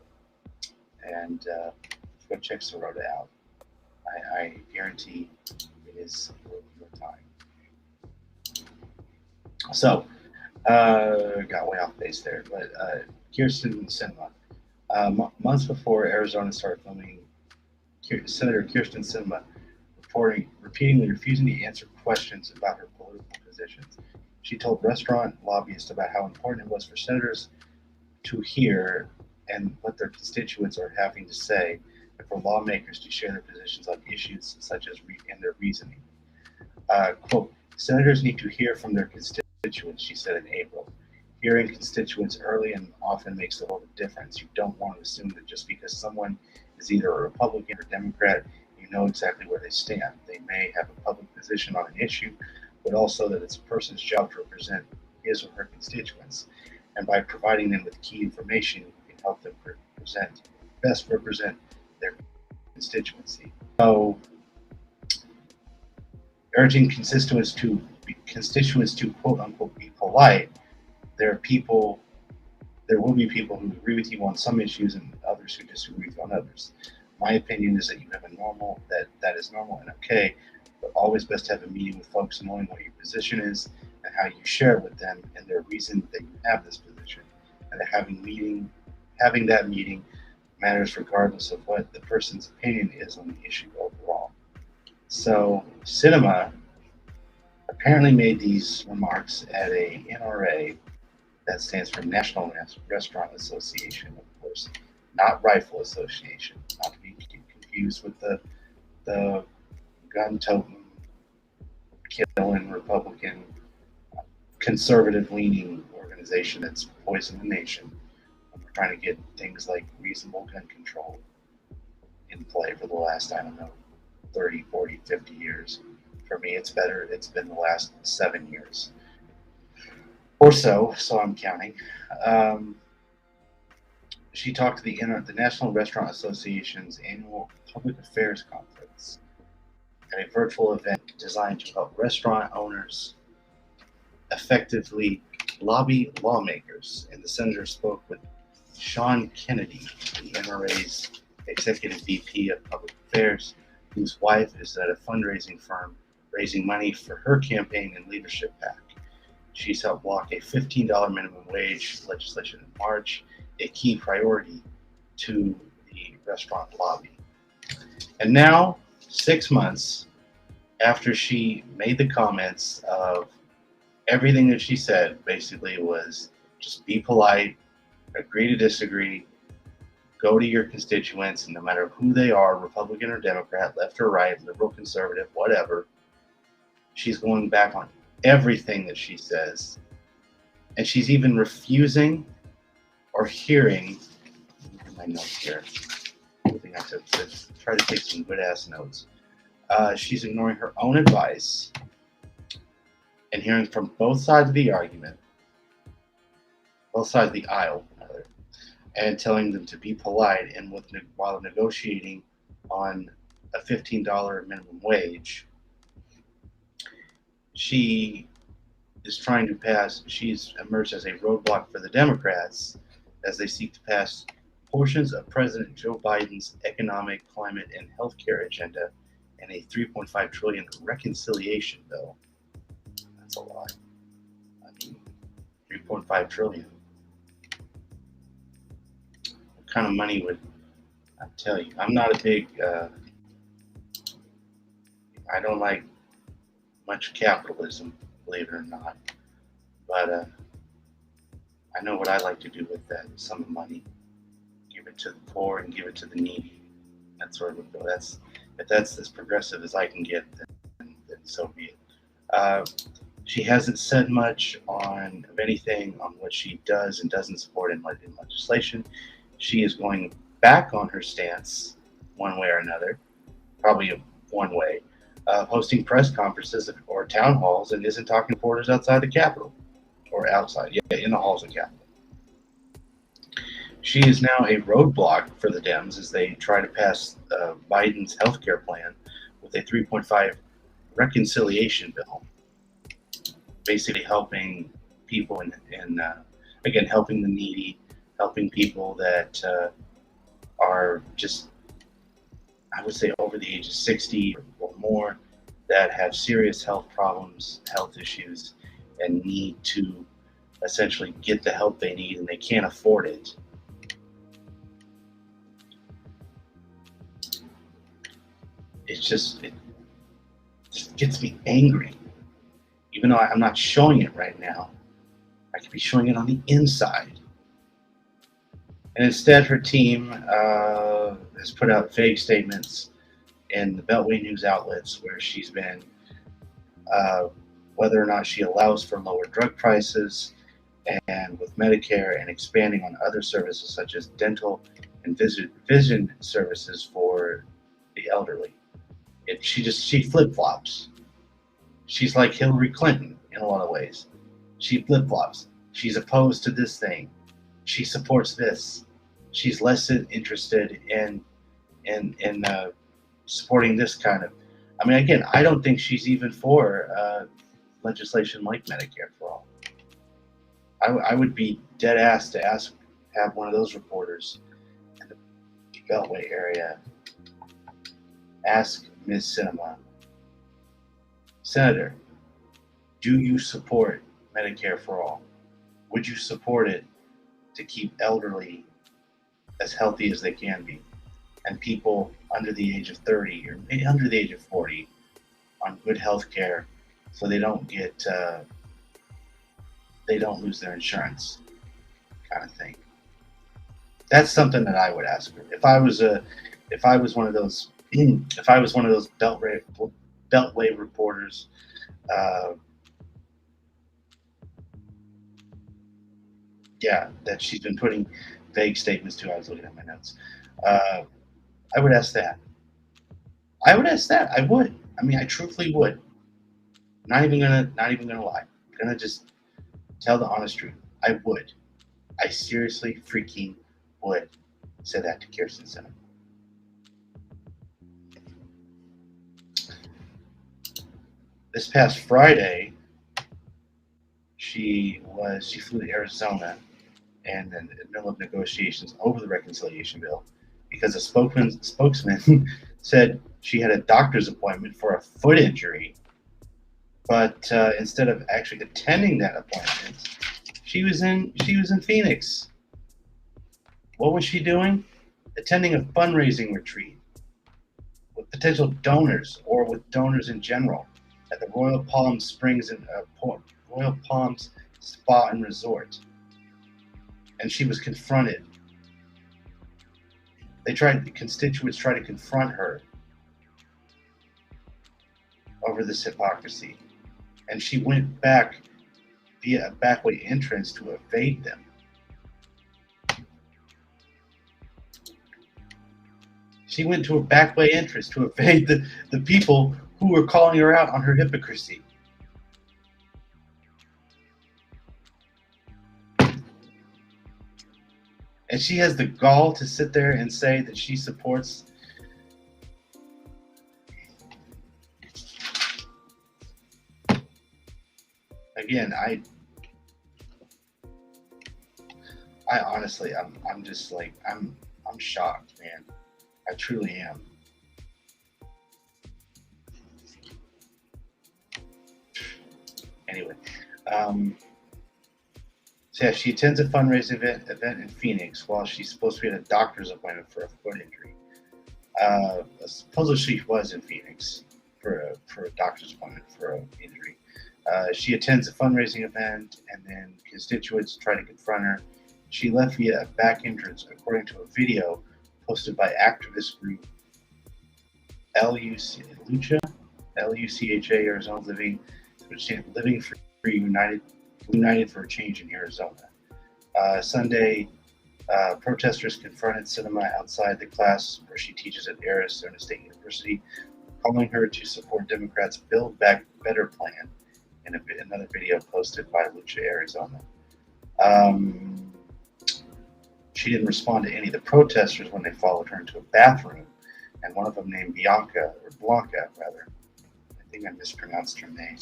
And go check Sirota out. I guarantee it is worth your time. So, got way off base there. But Kirsten Sinema. Months before Arizona started filming, Senator Kirsten Sinema repeatedly refusing to answer questions about her political positions. She told restaurant lobbyists about how important it was for senators to hear and what their constituents are having to say, and for lawmakers to share their positions on issues such as and their reasoning. Quote, senators need to hear from their constituents, she said in April. Hearing constituents early and often makes a world of difference. You don't want to assume that just because someone is either a Republican or Democrat, you know exactly where they stand. They may have a public position on an issue, but also that it's a person's job to represent his or her constituents. And by providing them with key information, you can help them best represent their constituency. So, urging constituents to quote unquote be polite. There will be people who agree with you on some issues and others who disagree with you on others. My opinion is that you have that is normal and okay, but always best to have a meeting with folks knowing what your position is and how you share it with them and their reason that you have this position. And that having that meeting matters regardless of what the person's opinion is on the issue overall. So Sinema apparently made these remarks at a NRA, that stands for National Restaurant Association, of course, not Rifle Association, not to be confused with the gun-toting, killing Republican, conservative-leaning organization that's poisoned the nation. And we're trying to get things like reasonable gun control in play for the last, 30, 40, 50 years. For me, it's been the last 7 years or so I'm counting. She talked to the National Restaurant Association's annual Public Affairs Conference at a virtual event designed to help restaurant owners effectively lobby lawmakers. And the senator spoke with Sean Kennedy, the NRA's executive VP of Public Affairs, whose wife is at a fundraising firm raising money for her campaign and leadership PAC. She's helped block a $15 minimum wage legislation in March, a key priority to the restaurant lobby. And now, 6 months after she made the comments of everything that she said, basically was just be polite, agree to disagree, go to your constituents, and no matter who they are, Republican or Democrat, left or right, liberal, conservative, whatever, she's going back on everything that she says. And she's even refusing or hearing, my notes here, I think I have to try to take some good ass notes. She's ignoring her own advice and hearing from both sides of the argument, both sides of the aisle, rather, and telling them to be polite. And while negotiating on a $15 minimum wage, she is trying to pass, she's emerged as a roadblock for the Democrats as they seek to pass portions of President Joe Biden's economic, climate, and healthcare agenda and a $3.5 trillion reconciliation bill. That's a lot. I mean, 3.5 trillion. What kind of money would I tell you? I'm not a big. I don't like much capitalism, believe it or not. But I know what I like to do with that sum of money. Give it to the poor and give it to the needy. That's where it would go. That's if that's as progressive as I can get, then so be it. She hasn't said much of anything on what she does and doesn't support in legislation. She is going back on her stance, one way or another, probably one way, hosting press conferences or town halls, and isn't talking to reporters outside the Capitol or outside, in the halls of Capitol. She is now a roadblock for the Dems as they try to pass Biden's health care plan with a 3.5 reconciliation bill, basically helping people and again, helping the needy, helping people that are just, I would say, over the age of 60 or more, that have serious health problems, health issues, and need to essentially get the help they need and they can't afford it. It just gets me angry. Even though I'm not showing it right now, I could be showing it on the inside. And instead, her team has put out vague statements in the Beltway news outlets where she's been, whether or not she allows for lower drug prices and with Medicare and expanding on other services such as dental and vision services for the elderly. She flip-flops. She's like Hillary Clinton in a lot of ways. She flip-flops. She's opposed to this thing. She supports this. She's less interested in supporting this kind of. I mean, again, I don't think she's even for legislation like Medicare for all. I would be dead ass to have one of those reporters in the Beltway area ask Ms. Sinema, Senator, do you support Medicare for all? Would you support it to keep elderly as healthy as they can be, and people under the age of 30 or maybe under the age of 40 on good health care so they don't get they don't lose their insurance, kind of thing. That's something that I would ask her. If I was one of those Beltway reporters, that she's been putting vague statements to. I was looking at my notes. I would ask that. I would. I mean, I truthfully would. Not even gonna lie. I'm gonna just tell the honest truth. I would. I seriously freaking would say that to Kirsten Sinema. This past Friday, she flew to Arizona and in the middle of negotiations over the reconciliation bill because a spokesman said she had a doctor's appointment for a foot injury, but instead of actually attending that appointment, she was in Phoenix. What was she doing? Attending a fundraising retreat with potential donors or with donors in general at the Royal Palm Springs and Royal Palms Spa and Resort. And she was confronted. The constituents tried to confront her over this hypocrisy. And she went back via a backway entrance to evade them. She went to a backway entrance to evade the people who were calling her out on her hypocrisy. And she has the gall to sit there and say that she supports again, I honestly I'm just like I'm shocked, man. I truly am. Anyway, So yeah, she attends a fundraising event in Phoenix while she's supposed to be at a doctor's appointment for a foot injury. Supposedly she was in Phoenix for a doctor's appointment for an injury. She attends a fundraising event, and then constituents try to confront her. She left via a back entrance, according to a video posted by activist group LUCHA, Arizona Living Free United for a Change in Arizona. Sunday, protesters confronted Cinema outside the class where she teaches at Arizona State University, calling her to support Democrats' Build Back Better plan in another video posted by Lucha Arizona. She didn't respond to any of the protesters when they followed her into a bathroom, and one of them named Blanca, rather. I think I mispronounced her name.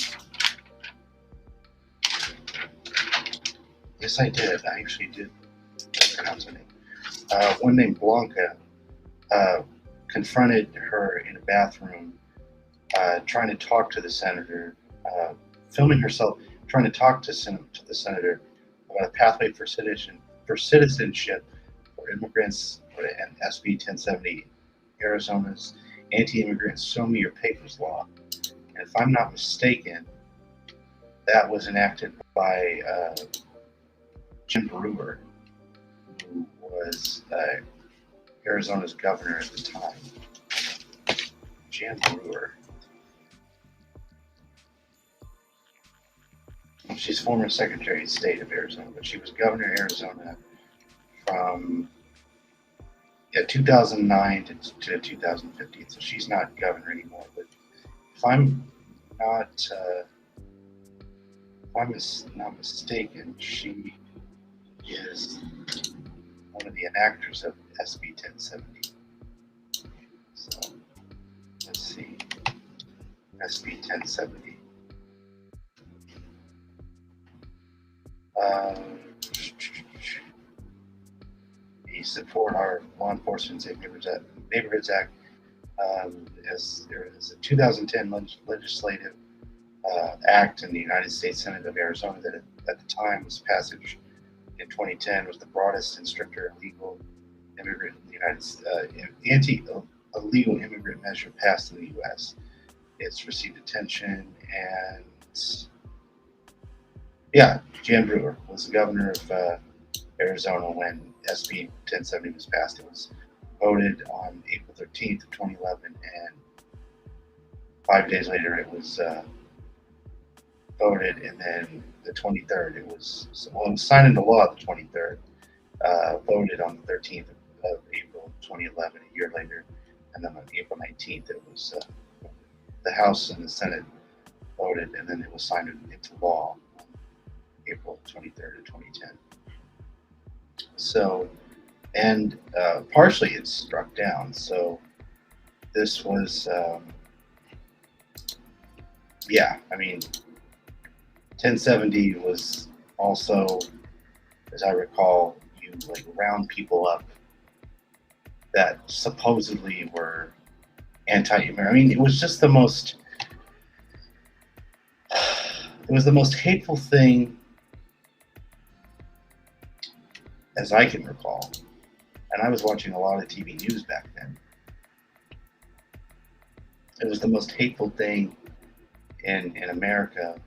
Yes, I did. I actually did mispronounce her name. One named Blanca confronted her in a bathroom, trying to talk to the senator, filming herself trying to talk to the senator about a pathway for citizenship for immigrants and SB 1070, Arizona's anti-immigrant "Show Me Your Papers" law. And if I'm not mistaken, that was enacted by Jim Brewer, who was Arizona's governor at the time. Jim Brewer. She's former Secretary of State of Arizona, but she was governor of Arizona from 2009 to 2015. So she's not governor anymore. But if I'm not mistaken, she is one of the enactors of SB 1070. So let's see, SB 1070. We support our law enforcement safe neighborhoods act. As there is a 2010 legislative act in the United States Senate of Arizona that at the time was passage in 2010 was the broadest and stricter illegal immigrant in the anti-illegal immigrant measure passed in the U.S. It's received attention, and Jan Brewer was the governor of Arizona when SB 1070 was passed. It was voted on April 13th of 2011, and 5 days later it was voted, and then the 23rd it was signed into law the 23rd, voted on the 13th of April 2011, a year later, and then on April 19th it was the House and the Senate voted, and then it was signed into law on April 23rd of 2010. So, and partially it's struck down. So this was, 1070 was also, as I recall, you like round people up that supposedly were anti-American. I mean, it was just the most hateful thing as I can recall. And I was watching a lot of TV news back then. It was the most hateful thing in America.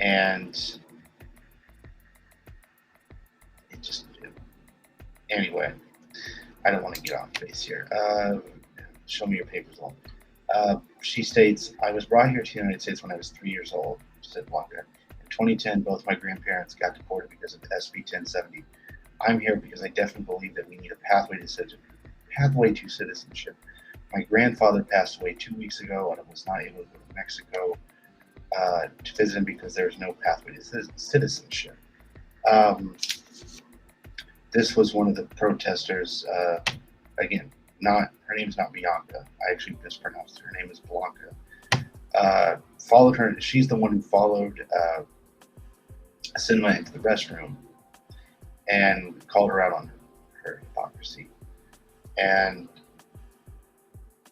And it just, anyway, I don't want to get off base here. Show me your papers, Lon. She states, I was brought here to the United States when I was 3 years old, said Blanca. In 2010, both my grandparents got deported because of SB 1070. I'm here because I definitely believe that we need a pathway to citizenship. My grandfather passed away 2 weeks ago, and I was not able to go to Mexico to visit him because there's no pathway to citizenship. This was one of the protesters. Again, her name is not Bianca. I actually mispronounced her. Her name is Blanca. Followed her. She's the one who followed Cinema into the restroom and called her out on her hypocrisy. And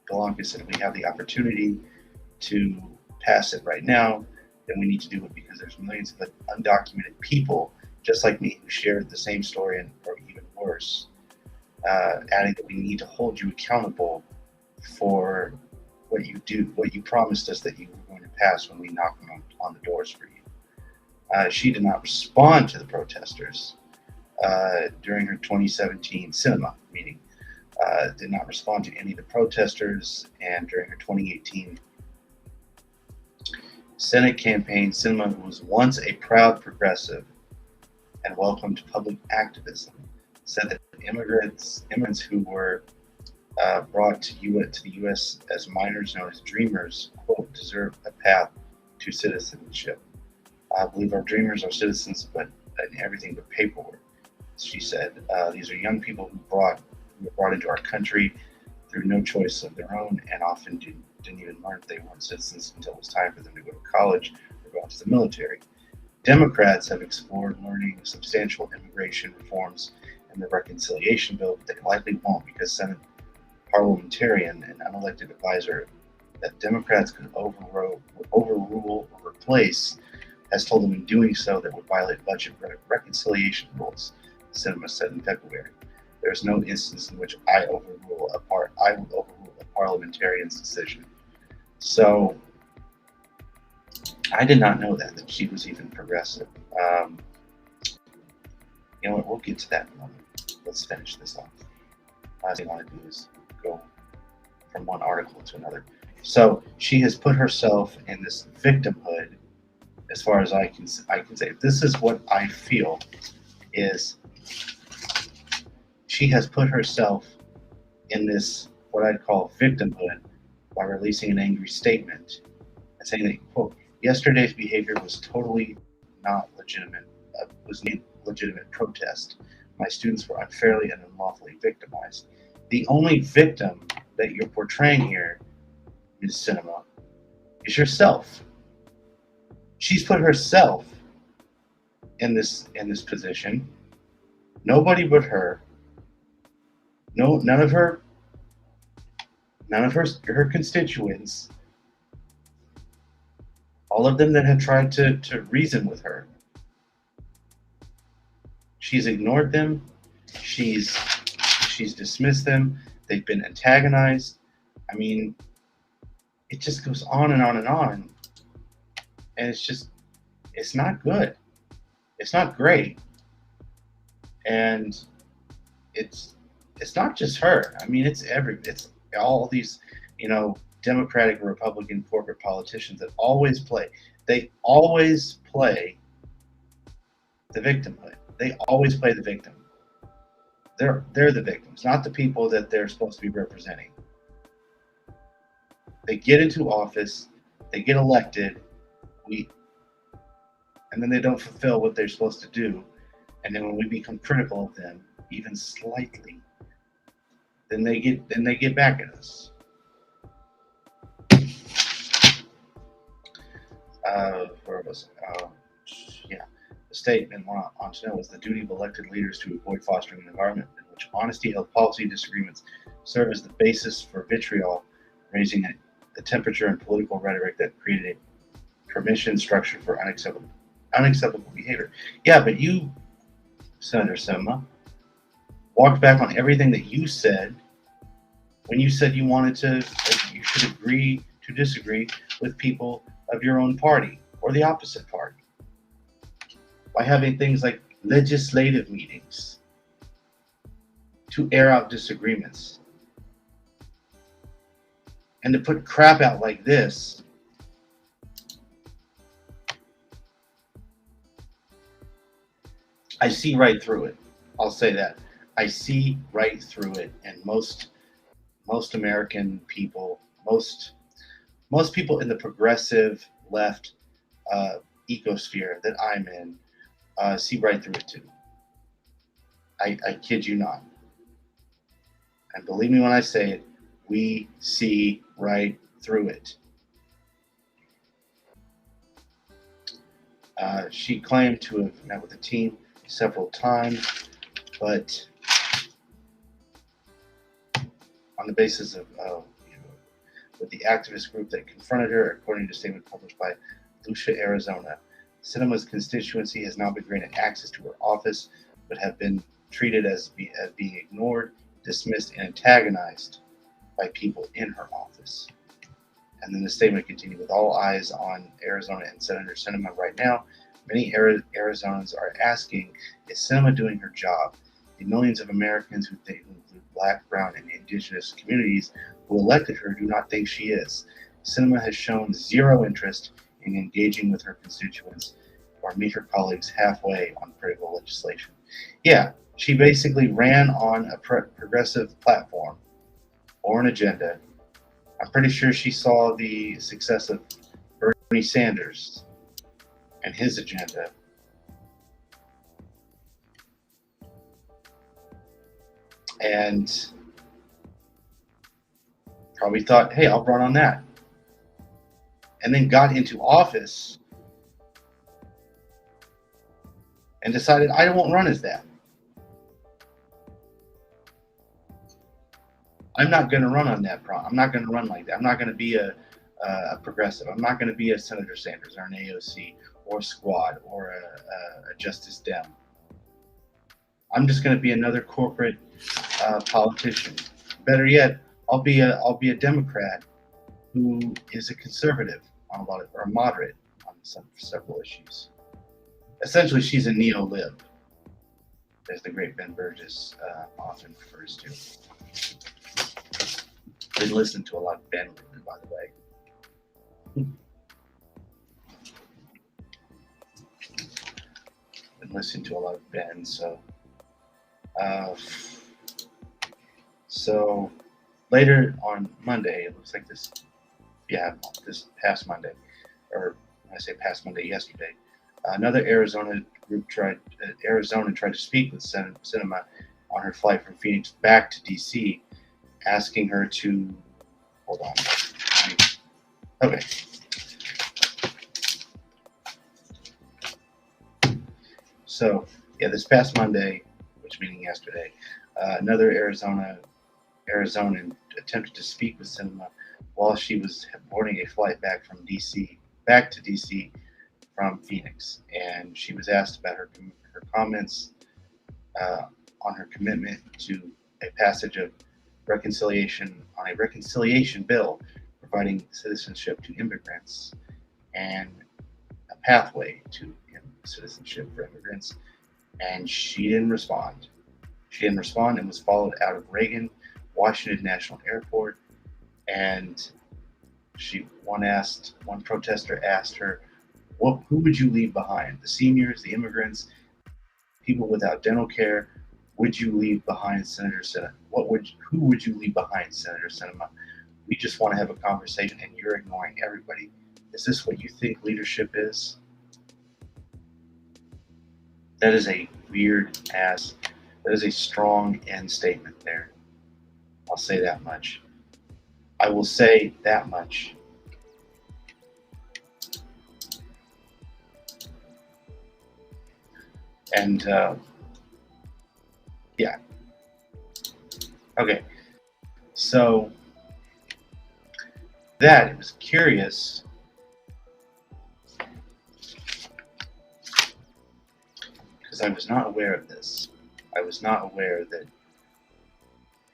Blanca said, we have the opportunity to pass it right now. then we need to do it because there's millions of undocumented people just like me who shared the same story and or even worse. Adding that we need to hold you accountable for what you do, what you promised us that you were going to pass when we knocked on the doors for you. She did not respond to the protesters during her 2017 cinema meeting. Did not respond to any of the protesters, and during her 2018 Senate campaign, Sinema, who was once a proud progressive and welcomed public activism, said that immigrants who were brought to the U.S. as minors known as dreamers, quote, deserve a path to citizenship. I believe our dreamers are citizens, but in everything but paperwork, she said. These are young people who were brought into our country through no choice of their own, and often didn't even learn they weren't citizens until it was time for them to go to college or go into the military. Democrats have explored learning substantial immigration reforms in the reconciliation bill, but they likely won't because Senate parliamentarian and unelected advisor that Democrats could overrule or replace has told them in doing so that would violate budget reconciliation rules, Sinema said in February. There is no instance in which I will overrule a parliamentarian's decision. So I did not know that she was even progressive. You know what? We'll get to that in a moment. Let's finish this off. Last thing I want to do is go from one article to another. So she has put herself in this victimhood, as far as I can say. This is what I feel is she has put herself in this, what I'd call victimhood, by releasing an angry statement and saying that, quote, yesterday's behavior was totally not legitimate, was not legitimate protest. My students were unfairly and unlawfully victimized. The only victim that you're portraying here, Ms. Sinema, is yourself. She's put herself in this position. Nobody but her. No, none of her constituents, all of them that have tried to reason with her. She's ignored them. She's dismissed them. They've been antagonized. I mean, it just goes on and on and on. And it's not good. It's not great. And it's not just her. I mean, it's all these, Democratic and Republican corporate politicians that always play. They always play the victimhood. They always play the victim. They're the victims, not the people that they're supposed to be representing. They get into office, they get elected, and then they don't fulfill what they're supposed to do. And then when we become critical of them, even slightly, then they get back at us. Where was it? The statement went on to know is the duty of elected leaders to avoid fostering an environment in which honesty-held policy disagreements serve as the basis for vitriol, raising the temperature and political rhetoric that created a permission structure for unacceptable behavior. Yeah, but you, Senator Sinema, walked back on everything that you said when you said you should agree to disagree with people of your own party or the opposite party by having things like legislative meetings to air out disagreements and to put crap out like this. I see right through it. I'll say that. I see right through it, and most American people, most people in the progressive left ecosphere that I'm in see right through it too. I kid you not. And believe me when I say it, we see right through it. She claimed to have met with the team several times, but on the basis of with the activist group that confronted her, according to a statement published by Lucia, Arizona. Sinema's constituency has now been granted access to her office, but have been treated as being ignored, dismissed, and antagonized by people in her office. And then the statement continued, with all eyes on Arizona and Senator Sinema right now, many Arizonans are asking, is Sinema doing her job? The millions of Americans who include Black, Brown, and Indigenous communities who elected her do not think she is. Sinema has shown zero interest in engaging with her constituents or meet her colleagues halfway on critical legislation. Yeah, she basically ran on a progressive platform or an agenda. I'm pretty sure she saw the success of Bernie Sanders and his agenda. And probably thought, hey, I'll run on that. And then got into office and decided I won't run as that. I'm not going to run on that. I'm not going to run like that. I'm not going to be a progressive. I'm not going to be a Senator Sanders or an AOC or Squad or a Justice Dem. I'm just going to be another corporate politician. Better yet, I'll be a Democrat who is a conservative on a lot of, or a moderate on several issues. Essentially, she's a neo-lib, as the great Ben Burgess often refers to. Didn't listen to a lot of Ben lately, by the way. Been listening to a lot of Ben, so later on Monday, it looks like this past Monday, or when I say past Monday, yesterday, another Arizona group tried to speak with Sinema on her flight from Phoenix back to DC, asking her to hold on. Okay. So yeah, this past Monday, which meaning yesterday, another Arizonan attempted to speak with Sinema while she was boarding a flight back to DC from Phoenix, and she was asked about her comments on her commitment to a passage of reconciliation bill providing citizenship to immigrants and a pathway to citizenship for immigrants, and she didn't respond. She didn't respond and was followed out of Reagan Washington National Airport, and one protester asked her, who would you leave behind? The seniors, the immigrants, people without dental care? Would you leave behind Senator Sinema? Who would you leave behind, Senator Sinema? We just want to have a conversation and you're ignoring everybody. Is this what you think leadership is? That is a that is a strong end statement there. I'll say that much. I will say that much. And yeah. Okay. So it was curious because I was not aware of this. I was not aware that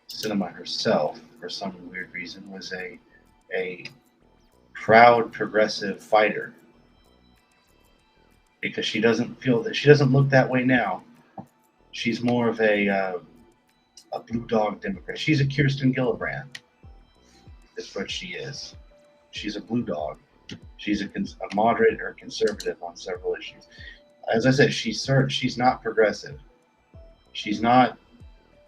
Sinema herself, for some weird reason, was a proud progressive fighter. Because she doesn't look that way now. She's more of a blue dog Democrat. She's a Kirsten Gillibrand. That's what she is. She's a blue dog. She's a moderate or conservative on several issues. As I said, she's not progressive. She's not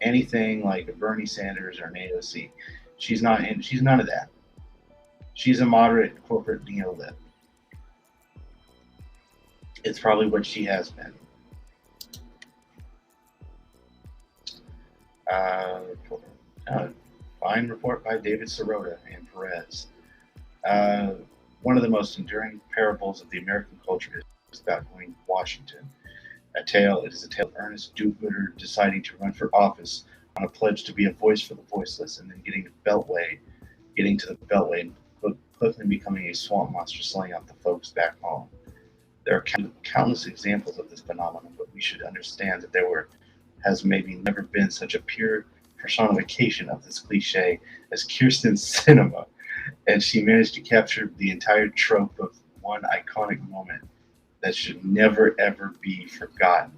anything like a Bernie Sanders or an AOC. She's none of that. She's a moderate corporate neo-lib. It's probably what she has been. Fine report by David Sirota and Perez. One of the most enduring parables of the American culture is about going to Washington. It is a tale of Ernest do-gooder deciding to run for office on a pledge to be a voice for the voiceless, and then getting to the Beltway and quickly becoming a swamp monster selling out the folks back home. There are countless examples of this phenomenon, but we should understand that has maybe never been such a pure personification of this cliche as Kirsten Cinema, and she managed to capture the entire trope of one iconic moment that should never ever be forgotten.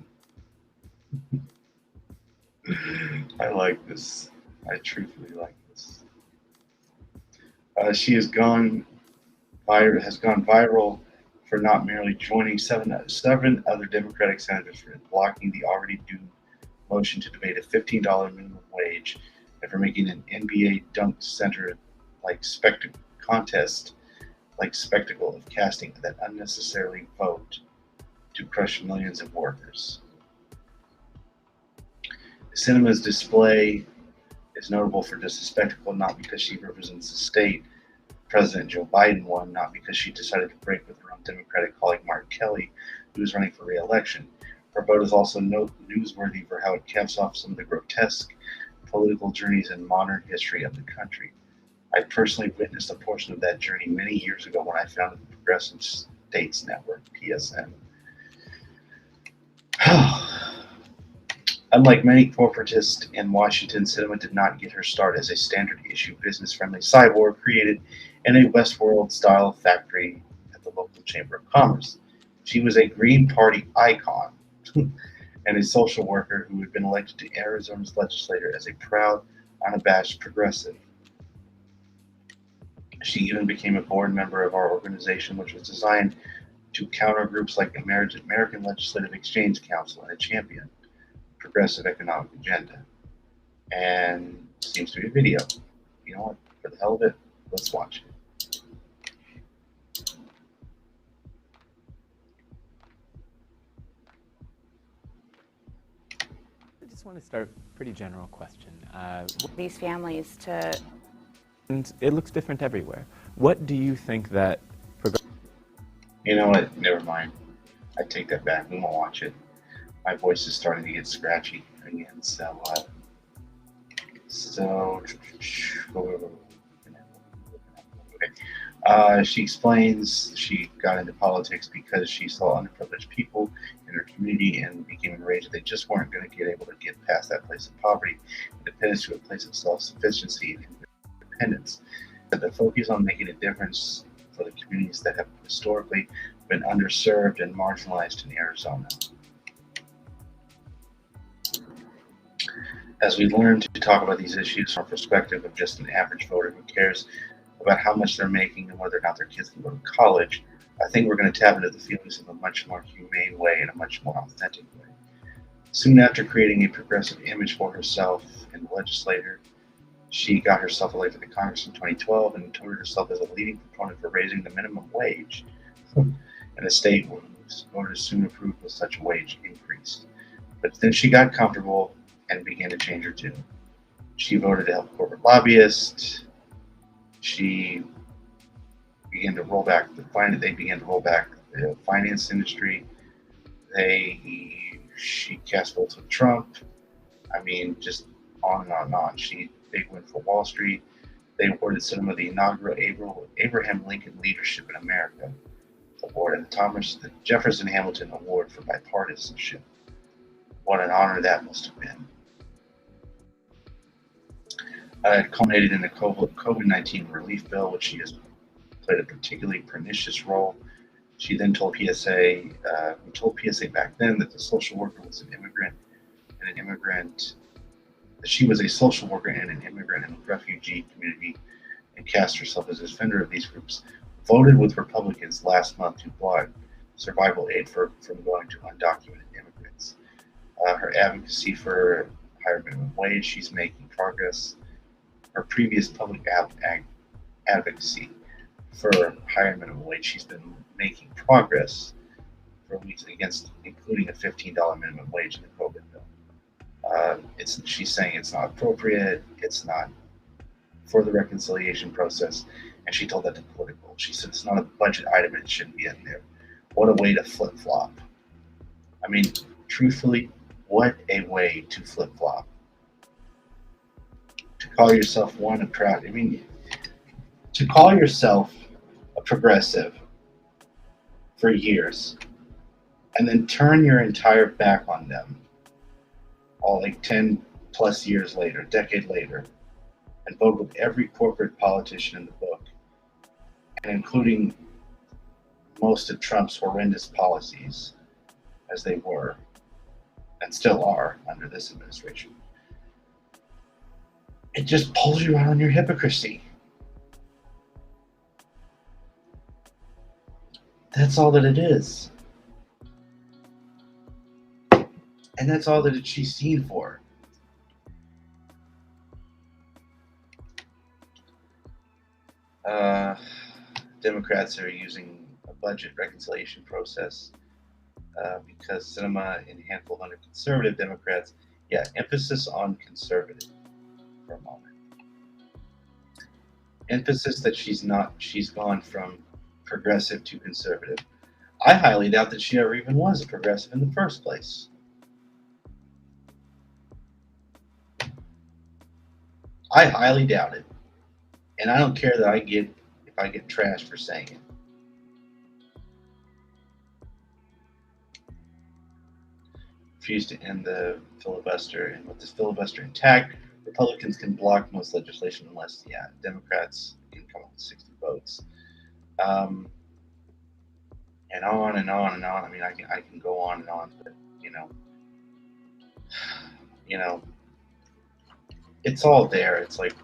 I like this. I truthfully like this. She has gone viral for not merely joining seven other Democratic senators for blocking the already due motion to debate a $15 minimum wage, and for making an NBA dunk center like spectacle of casting that unnecessarily vote to crush millions of workers. Cinema's display is notable for just a spectacle, not because she represents the state President Joe Biden won, not because she decided to break with her own Democratic colleague Mark Kelly, who is running for re-election. Her vote is also newsworthy for how it caps off some of the grotesque political journeys in modern history of the country. I personally witnessed a portion of that journey many years ago when I founded the Progressive States Network, PSN. Unlike many corporatists in Washington, Cinema did not get her start as a standard issue business-friendly cyborg created in a Westworld-style factory at the local Chamber of Commerce. She was a Green Party icon and a social worker who had been elected to Arizona's legislature as a proud, unabashed progressive. She even became a board member of our organization, which was designed to counter groups like American Legislative Exchange Council and a champion progressive economic agenda. And seems to be a video. You know what? For the hell of it, let's watch it. I just want to start a pretty general question. These families to... And it looks different everywhere. What do you think that... You know what? Never mind. I take that back. We won't watch it. My voice is starting to get scratchy again, so she explains she got into politics because she saw underprivileged people in her community and became enraged that they just weren't going to get able to get past that place of poverty and dependence to a place of self-sufficiency and independence. That the focus on making a difference for the communities that have historically been underserved and marginalized in Arizona. As we learn to talk about these issues from the perspective of just an average voter who cares about how much they're making and whether or not their kids can go to college, I think we're going to tap into the feelings in a much more humane way and a much more authentic way. Soon after creating a progressive image for herself in the legislature, she got herself elected to Congress in 2012 and touted herself as a leading proponent for raising the minimum wage in a state whose voters soon approved of such a wage increase. But then she got comfortable and began to change her tune. She voted to help corporate lobbyists. She began to roll back they began to roll back the finance industry. She cast votes with Trump. I mean, just on and on and on. She big win for Wall Street. They awarded Cinema the inaugural Abraham Lincoln Leadership in America Award and the Jefferson Hamilton Award for bipartisanship. What an honor that must have been. It culminated in the COVID-19 relief bill, which she has played a particularly pernicious role. She then told PSA back then that the social worker was an immigrant, that she was a social worker and an immigrant in the refugee community, and cast herself as a defender of these groups. Voted with Republicans last month to block survival aid from going to undocumented immigrants. Her advocacy for higher minimum wage, she's making progress. Her previous public advocacy for higher minimum wage, she's been making progress for weeks against including a $15 minimum wage in the COVID bill. She's saying it's not appropriate, it's not for the reconciliation process, and she told that to Political. She said it's not a budget item and it shouldn't be in there. What a way to flip-flop. I mean, truthfully, what a way to flip-flop. To call yourself to call yourself progressive for years and then turn your entire back on them, all like 10 plus years later, decade later, and vote with every corporate politician in the book, and including most of Trump's horrendous policies, as they were and still are under this administration, it just pulls you out on your hypocrisy. That's all that it is. And that's all that she's seen for. Democrats are using a budget reconciliation process because Sinema and a handful of other conservative Democrats, emphasis on conservative for a moment. Emphasis that she's gone from progressive to conservative. I highly doubt that she ever even was a progressive in the first place. I highly doubt it. And I don't care that if I get trashed for saying it. Refuse to end the filibuster, and with this filibuster intact, Republicans can block most legislation unless, Democrats can come up with 60 votes. And on and on and on. I mean, I can go on and on, but it's all there. It's like,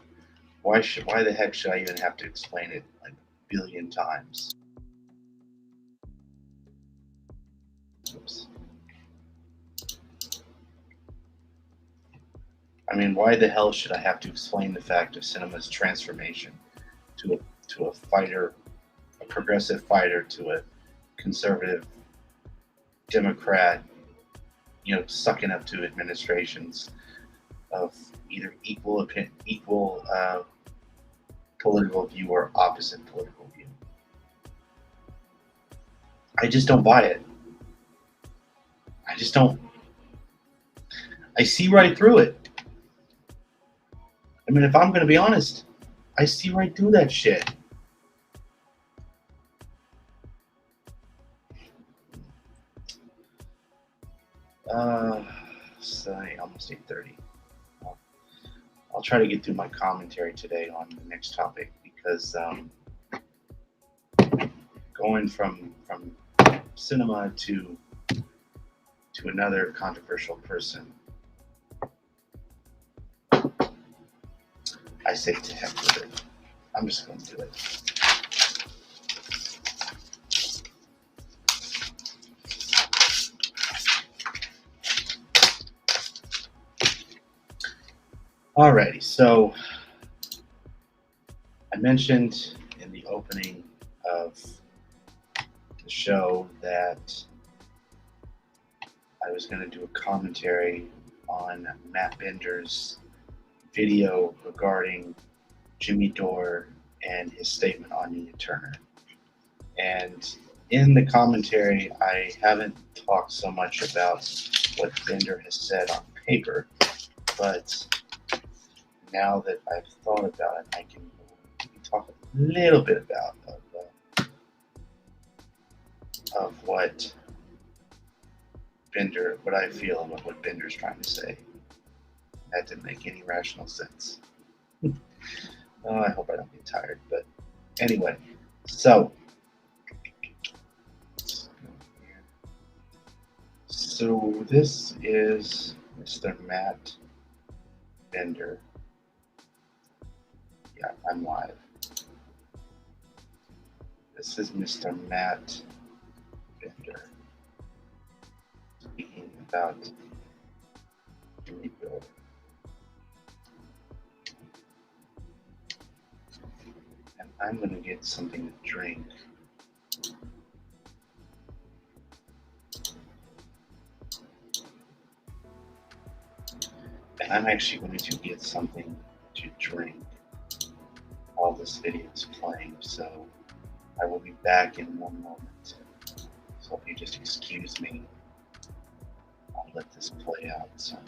why the heck should I even have to explain it like a billion times? Oops. I mean, why the hell should I have to explain the fact of Sinema's transformation to a fighter, a progressive fighter, to a conservative Democrat, sucking up to administrations of either equal political view or opposite political view? I just don't buy it. I just don't. I see right through it. I mean, if I'm going to be honest, I see right through that shit. Almost 8:30. I'll try to get through my commentary today on the next topic because going from Sinema to another controversial person, I say to heck with it. I'm just going to do it. Alrighty, so I mentioned in the opening of the show that I was going to do a commentary on Matt Bender's video regarding Jimmy Dore and his statement on Nina Turner. And in the commentary, I haven't talked so much about what Bender has said on paper, but now that I've thought about it, I can talk a little bit about of what I feel about what Bender's trying to say. That didn't make any rational sense. I hope I don't get tired, but anyway, so this is Mr. Matt Bender. Yeah, I'm live. This is Mr. Matt Bender speaking about Jimmy Dore. And I'm going to get something to drink. And I'm actually going to get something to drink while this video is playing, so I will be back in one moment. So if you just excuse me, I'll let this play out. So.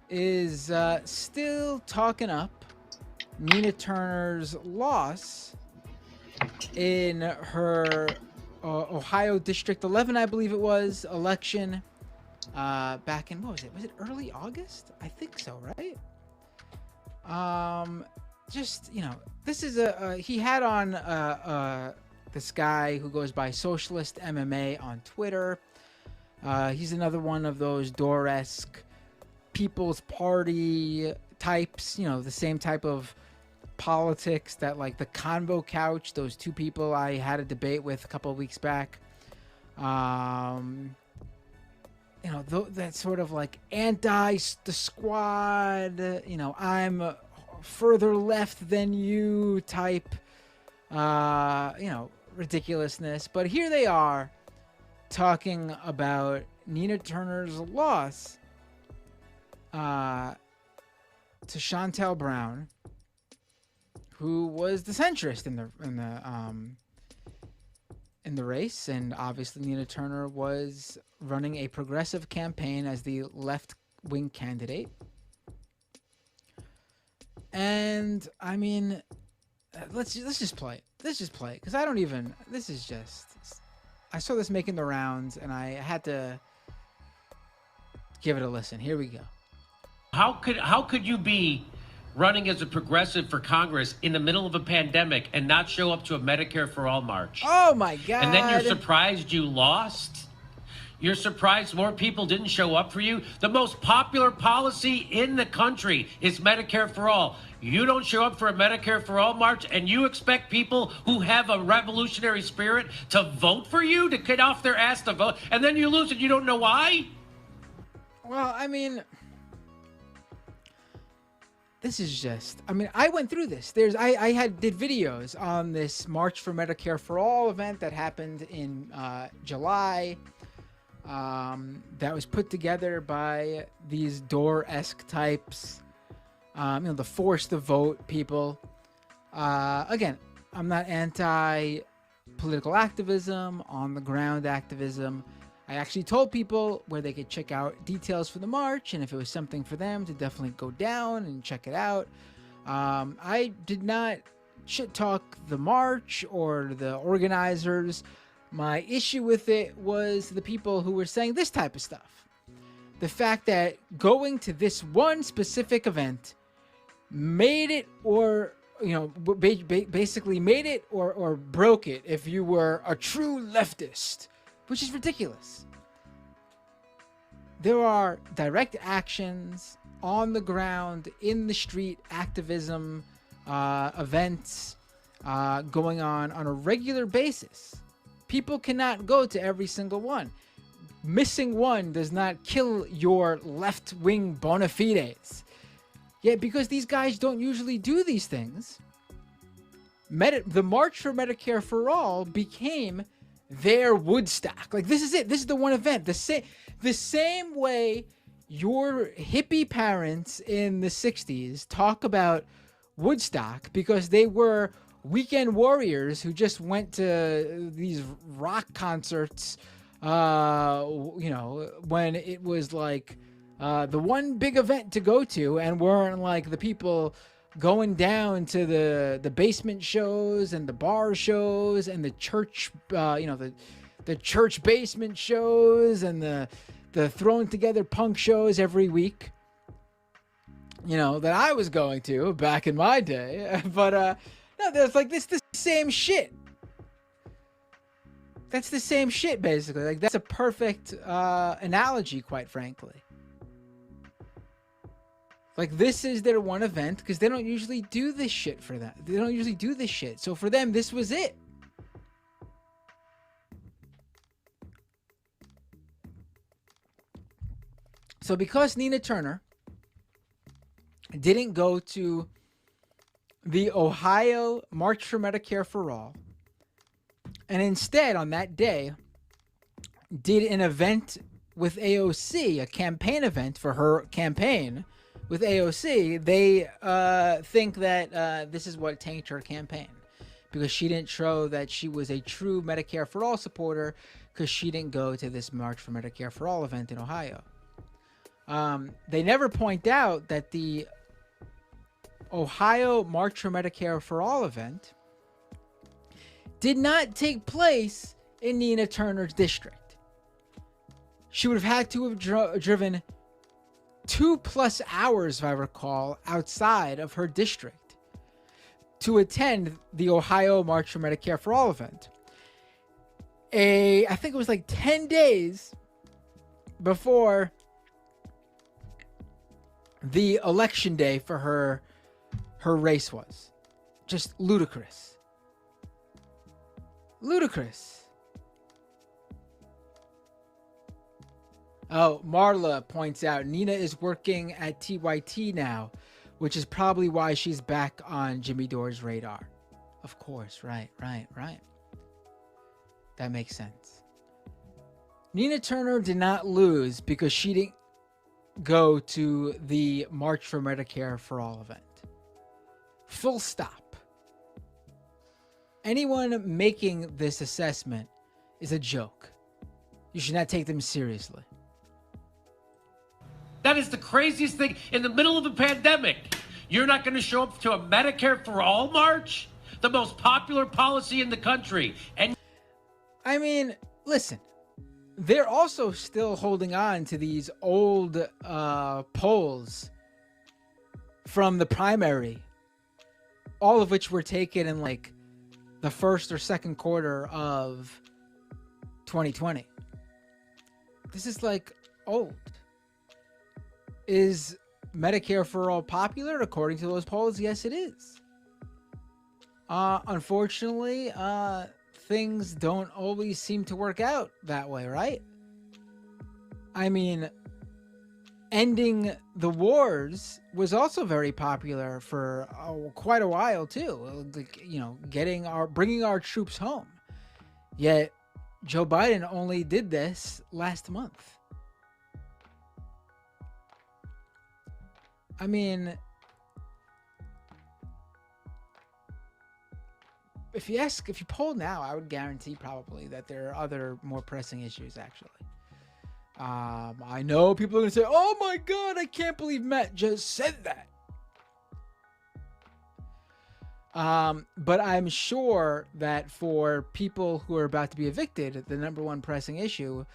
Is still talking up Nina Turner's loss in her Ohio District 11, I believe it was, election back in, what was it? Was it early August? I think so, right? Just, this is he had on this guy who goes by Socialist MMA on Twitter. He's another one of those Door-esque People's Party types, the same type of politics that, like, the Convo Couch, those two people I had a debate with a couple of weeks back. That sort of like anti the squad, I'm further left than you type, ridiculousness. But here they are talking about Nina Turner's loss to Chantel Brown, who was the centrist in the race, and obviously Nina Turner was running a progressive campaign as the left-wing candidate. And I mean, let's just play it. Let's just play it, because I don't even. This is just. I saw this making the rounds, and I had to give it a listen. Here we go. How could you be running as a progressive for Congress in the middle of a pandemic and not show up to a Medicare for All march? Oh my God! And then you're surprised you lost? You're surprised more people didn't show up for you? The most popular policy in the country is Medicare for All. You don't show up for a Medicare for All march, and you expect people who have a revolutionary spirit to vote for you, to get off their ass to vote, and then you lose and you don't know why? Well, I mean, this is just, I went through this. I did videos on this March for Medicare for All event that happened in July. That was put together by these Door-esque types, the force the vote people. Again, I'm not anti-political activism, on-the-ground activism. I actually told people where they could check out details for the march, and if it was something for them to definitely go down and check it out. I did not shit talk the march or the organizers. My issue with it was the people who were saying this type of stuff. The fact that going to this one specific event made it, or, basically made it or broke it if you were a true leftist, which is ridiculous. There are direct actions on the ground, in the street, activism, events going on a regular basis. People cannot go to every single one. Missing one does not kill your left-wing bona fides. Yeah, because these guys don't usually do these things. The March for Medicare for All became their Woodstock. Like, this is it. This is the one event. The same way your hippie parents in the 60s talk about Woodstock because they were weekend warriors who just went to these rock concerts, when it was like the one big event to go to, and weren't like the people going down to the basement shows and the bar shows and the church, the church basement shows and the thrown together punk shows every week, that I was going to back in my day. But no, there's like the same shit. That's the same shit, basically. Like, that's a perfect analogy, quite frankly. Like, this is their one event because they don't usually do this shit for that. They don't usually do this shit. So for them, this was it. So because Nina Turner didn't go to the Ohio March for Medicare for All, and instead on that day did an event with AOC, a campaign event for her campaign with AOC, they think that this is what tanked her campaign, because she didn't show that she was a true Medicare for All supporter because she didn't go to this March for Medicare for All event in Ohio. They never point out that the Ohio March for Medicare for All event did not take place in Nina Turner's district. She would have had to have driven 2+ hours, if I recall, outside of her district to attend the Ohio March for Medicare for All event. I think it was like 10 days before the election day for her race was. Just ludicrous. Ludicrous. Oh, Marla points out Nina is working at TYT now, which is probably why she's back on Jimmy Dore's radar. Of course, right. That makes sense. Nina Turner did not lose because she didn't go to the March for Medicare for All event. Full stop. Anyone making this assessment is a joke. You should not take them seriously. That is the craziest thing in the middle of a pandemic. You're not going to show up to a Medicare for All march? The most popular policy in the country. And I mean, listen, they're also still holding on to these old polls from the primary, all of which were taken in like the first or second quarter of 2020. This is like old. Is Medicare for All popular according to those polls? Yes, it is. Unfortunately, things don't always seem to work out that way, right? I mean, ending the wars was also very popular for quite a while too. Like, you know, bringing our troops home. Yet Joe Biden only did this last month. I mean, if you poll now, I would guarantee probably that there are other more pressing issues, actually. I know people are going to say, oh my God, I can't believe Matt just said that. But I'm sure that for people who are about to be evicted, the number one pressing issue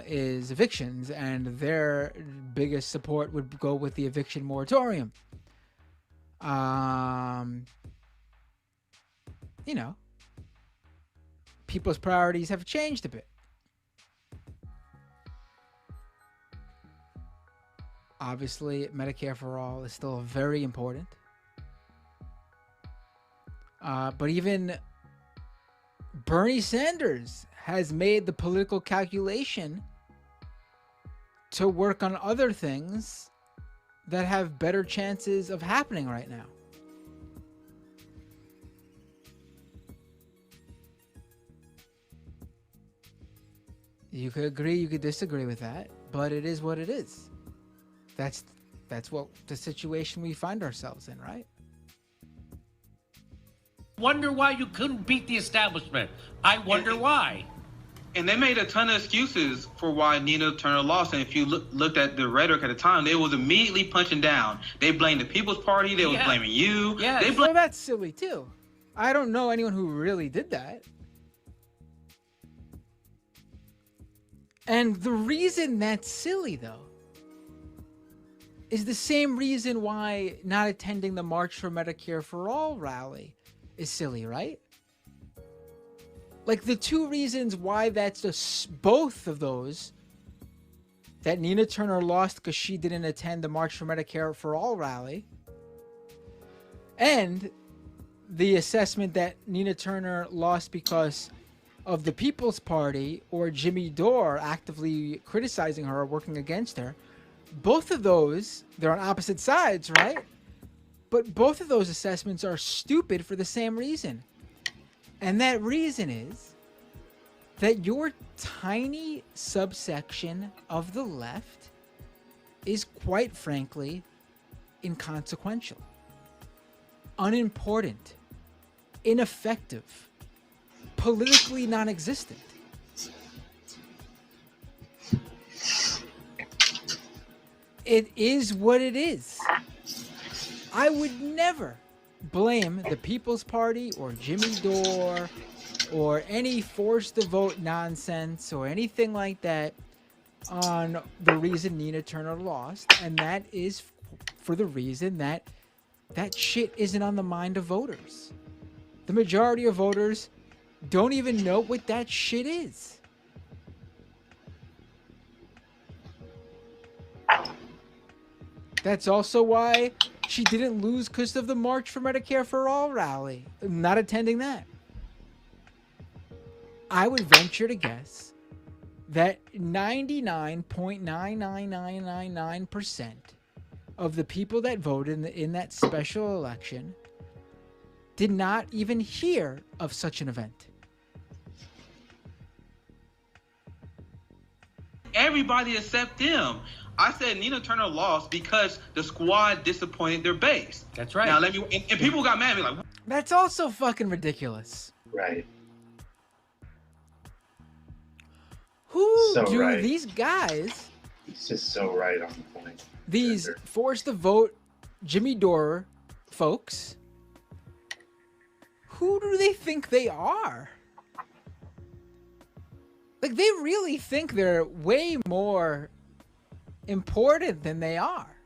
is evictions, and their biggest support would go with the eviction moratorium. You know, people's priorities have changed a bit. Obviously, Medicare for All is still very important. But even Bernie Sanders has made the political calculation to work on other things that have better chances of happening right now. You could agree, you could disagree with that, but it is what it is. That's what the situation we find ourselves in, right? wonder why you couldn't beat the establishment. I wonder why. And they made a ton of excuses for why Nina Turner lost. And if you looked at the rhetoric at the time, they was immediately punching down. They blamed the People's Party. They was blaming you. Yeah, well, that's silly too. I don't know anyone who really did that. And the reason that's silly, though, is the same reason why not attending the March for Medicare for All rally is silly, right? Like, the two reasons why that's both of those, that Nina Turner lost because she didn't attend the March for Medicare for All rally, and the assessment that Nina Turner lost because of the People's Party or Jimmy Dore actively criticizing her or working against her, both of those, they're on opposite sides, right? But both of those assessments are stupid for the same reason. And that reason is that your tiny subsection of the left is, quite frankly, inconsequential, unimportant, ineffective, politically non-existent. It is what it is. I would never blame the People's Party or Jimmy Dore or any forced to vote nonsense or anything like that on the reason Nina Turner lost. And that is for the reason that that shit isn't on the mind of voters. The majority of voters don't even know what that shit is. That's also why she didn't lose because of the March for Medicare for All rally. Not attending that. I would venture to guess that 99.99999% of the people that voted in that special election did not even hear of such an event. Everybody except them. I said Nina Turner lost because the squad disappointed their base. That's right. Now let me. And people got mad at me like. That's also fucking ridiculous. Right. Who So do right. these guys, He's just so right on the point. these Sure. forced to vote Jimmy Dore folks, who do they think they are? Like, they really think they're way more important than they are.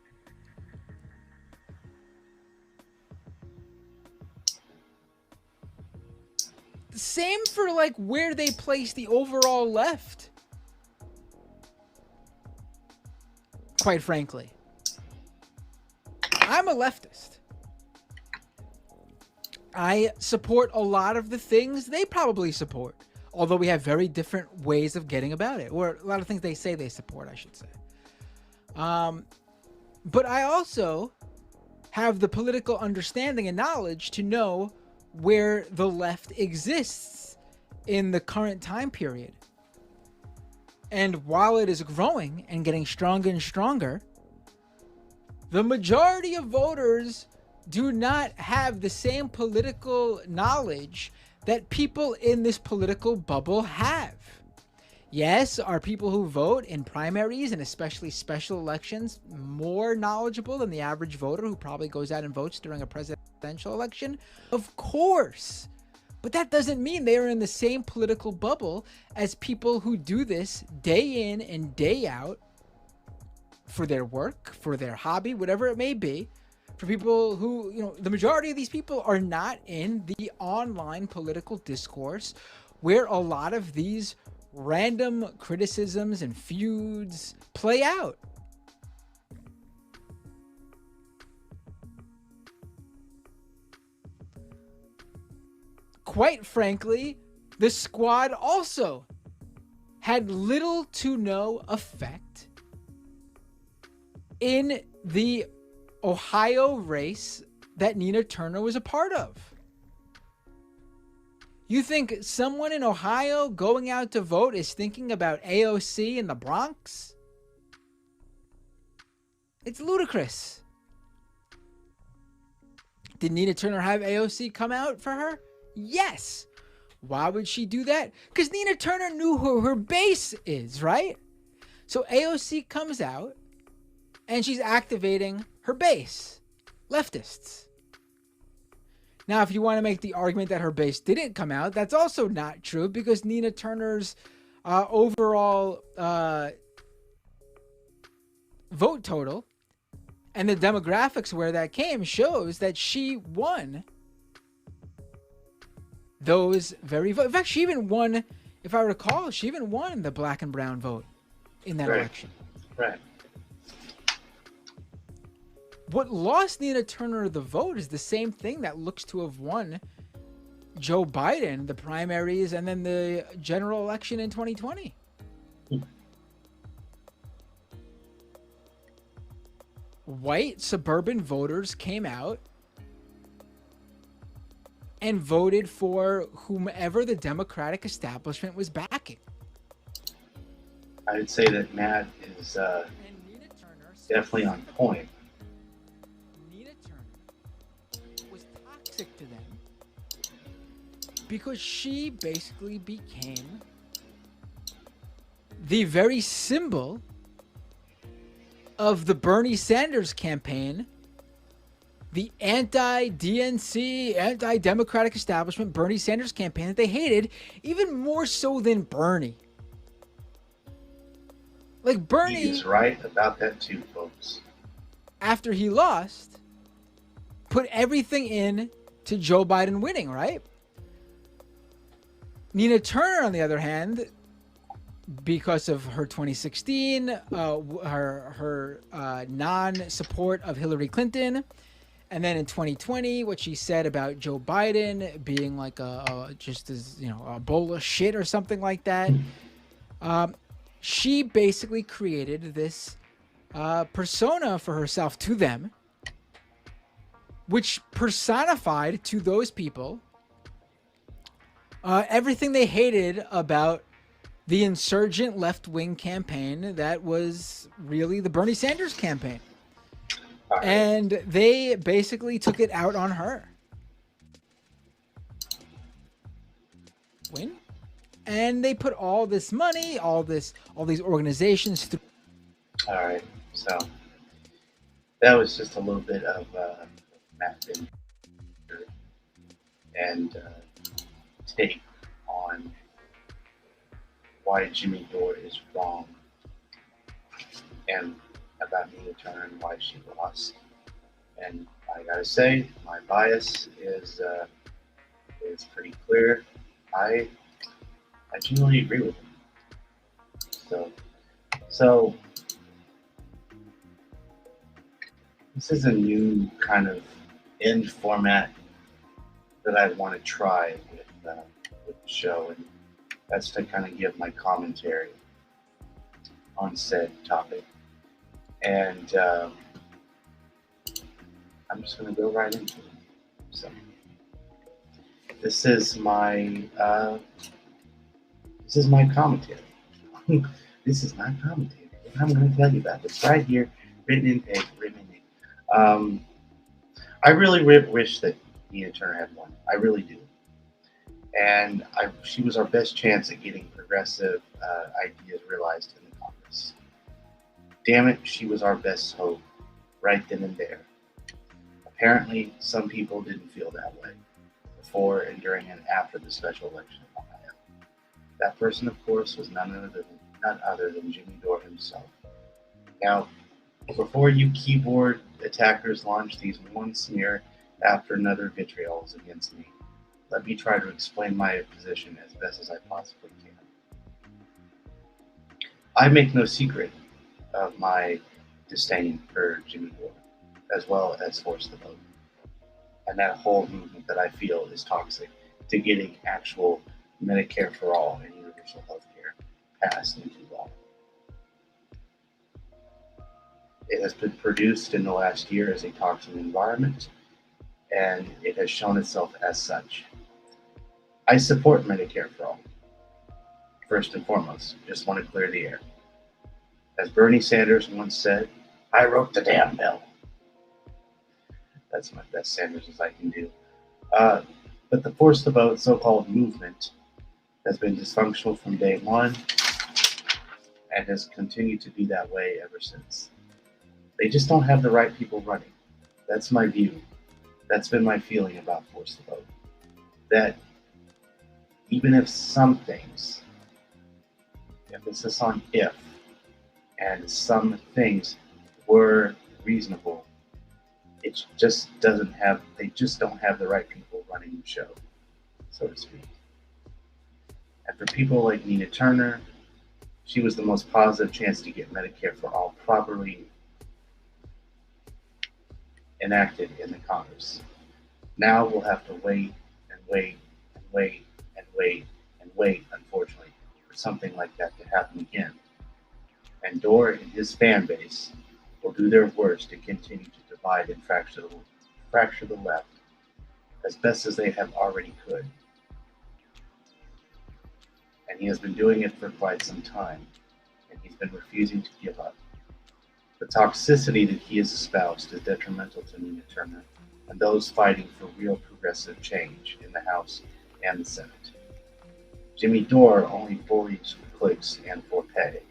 Same for like where they place the overall left. Quite frankly, I'm a leftist. I support a lot of the things they probably support, although we have very different ways of getting about it, or a lot of things they say they support, I should say. But I also have the political understanding and knowledge to know where the left exists in the current time period. And while it is growing and getting stronger and stronger, the majority of voters do not have the same political knowledge that people in this political bubble have. Yes, are people who vote in primaries and especially special elections more knowledgeable than the average voter who probably goes out and votes during a presidential election? Of course. But that doesn't mean they are in the same political bubble as people who do this day in and day out for their work, for their hobby, whatever it may be. For people who, you know, the majority of these people are not in the online political discourse where a lot of these random criticisms and feuds play out. Quite frankly, the squad also had little to no effect in the Ohio race that Nina Turner was a part of. You think someone in Ohio going out to vote is thinking about AOC in the Bronx? It's ludicrous. Did Nina Turner have AOC come out for her? Yes. Why would she do that? Because Nina Turner knew who her base is, right? So AOC comes out and she's activating her base, leftists. Now, if you want to make the argument that her base didn't come out, that's also not true because Nina Turner's overall vote total and the demographics where that came shows that she won those very votes. In fact, she even won, if I recall, she even won the black and brown vote in that election. Right. What lost Nina Turner the vote is the same thing that looks to have won Joe Biden the primaries and then the general election in 2020. White suburban voters came out and voted for whomever the Democratic establishment was backing. I would say that Matt is definitely on point. Nina Turner was toxic to them because she basically became the very symbol of the Bernie Sanders campaign the anti-DNC, anti-democratic establishment Bernie Sanders campaign that they hated even more so than Bernie. Like Bernie, He is right about that too, folks. after he lost, put everything in to Joe Biden winning, right? Nina Turner, on the other hand, because of her 2016, her non-support of Hillary Clinton, and then in 2020, what she said about Joe Biden being like just as a bowl of shit or something like that, she basically created this persona for herself to them, which personified to those people everything they hated about the insurgent left-wing campaign that was really the Bernie Sanders campaign. And they basically took it out on her. Win? And they put all this money, all these organizations through. All right, so that was just a little bit of math and take on why Jimmy Dore is wrong and about Nina Turner and why she lost. And I gotta say, my bias is pretty clear. I genuinely agree with him. So this is a new kind of end format that I want to try with the show, and that's to kind of give my commentary on said topic. And I'm just going to go right into it. So this is my commentary. This is my commentary. I'm going to tell you about this right here, written in ink. I really wish that Nina Turner had won. I really do. And she was our best chance at getting progressive ideas realized in the Congress. Damn it, she was our best hope right then and there. Apparently, some people didn't feel that way before and during and after the special election in Ohio. That person, of course, was none other than Jimmy Dore himself. Now, before you keyboard attackers launch these one smear after another vitriols against me, let me try to explain my position as best as I possibly can. I make no secret of my disdain for Jimmy Dore, as well as Force the Vote, and that whole movement that I feel is toxic to getting actual Medicare for all and universal health care passed into law. It has been produced in the last year as a toxic environment, and it has shown itself as such. I support Medicare for all. First and foremost, just want to clear the air. As Bernie Sanders once said, I wrote the damn bill. That's my best Sanders as I can do. But the Force the Vote so-called movement has been dysfunctional from day one and has continued to be that way ever since. They just don't have the right people running. That's my view. That's been my feeling about Force the Vote. That even if some things, emphasis on if, and some things were reasonable, it just doesn't have, they just don't have the right people running the show, so to speak. And for people like Nina Turner, she was the most positive chance to get Medicare for all properly enacted in the Congress. Now we'll have to wait and wait and wait and wait and wait, unfortunately, for something like that to happen again. And Dore and his fan base will do their worst to continue to divide and fracture the left as best as they have already could. And he has been doing it for quite some time, and he's been refusing to give up. The toxicity that he has espoused is detrimental to Nina Turner and those fighting for real progressive change in the House and the Senate. Jimmy Dore only bullies for clicks and for pay.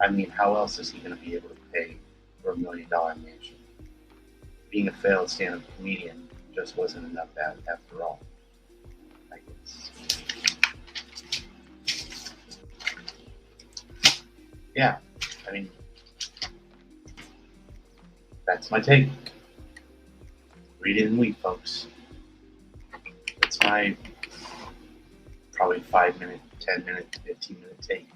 I mean, how else is he going to be able to pay for $1 million mansion? being a failed stand-up comedian just wasn't enough after all. I guess. Yeah, I mean, that's my take. Read it and weep, folks. It's my probably 5-minute, 10-minute, 15-minute take.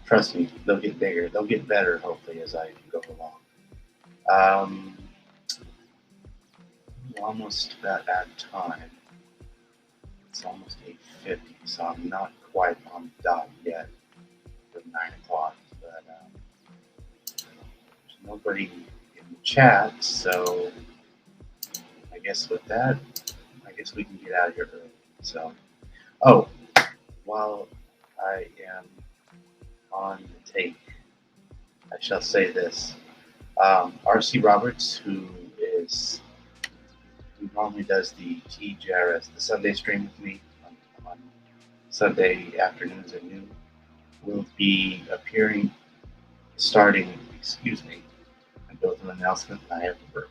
Trust me, they'll get bigger. They'll get better, hopefully, as I go along. We're almost about that time. It's almost 8:50, so I'm not quite on the dot yet for 9 o'clock. But there's nobody in the chat, so I guess with that, I guess we can get out of here early. So, while I am on the take, I shall say this. R.C. Roberts, who normally does the TJRS, the Sunday stream with me on Sunday afternoons at noon, will be appearing, I go through an announcement and I have to burp.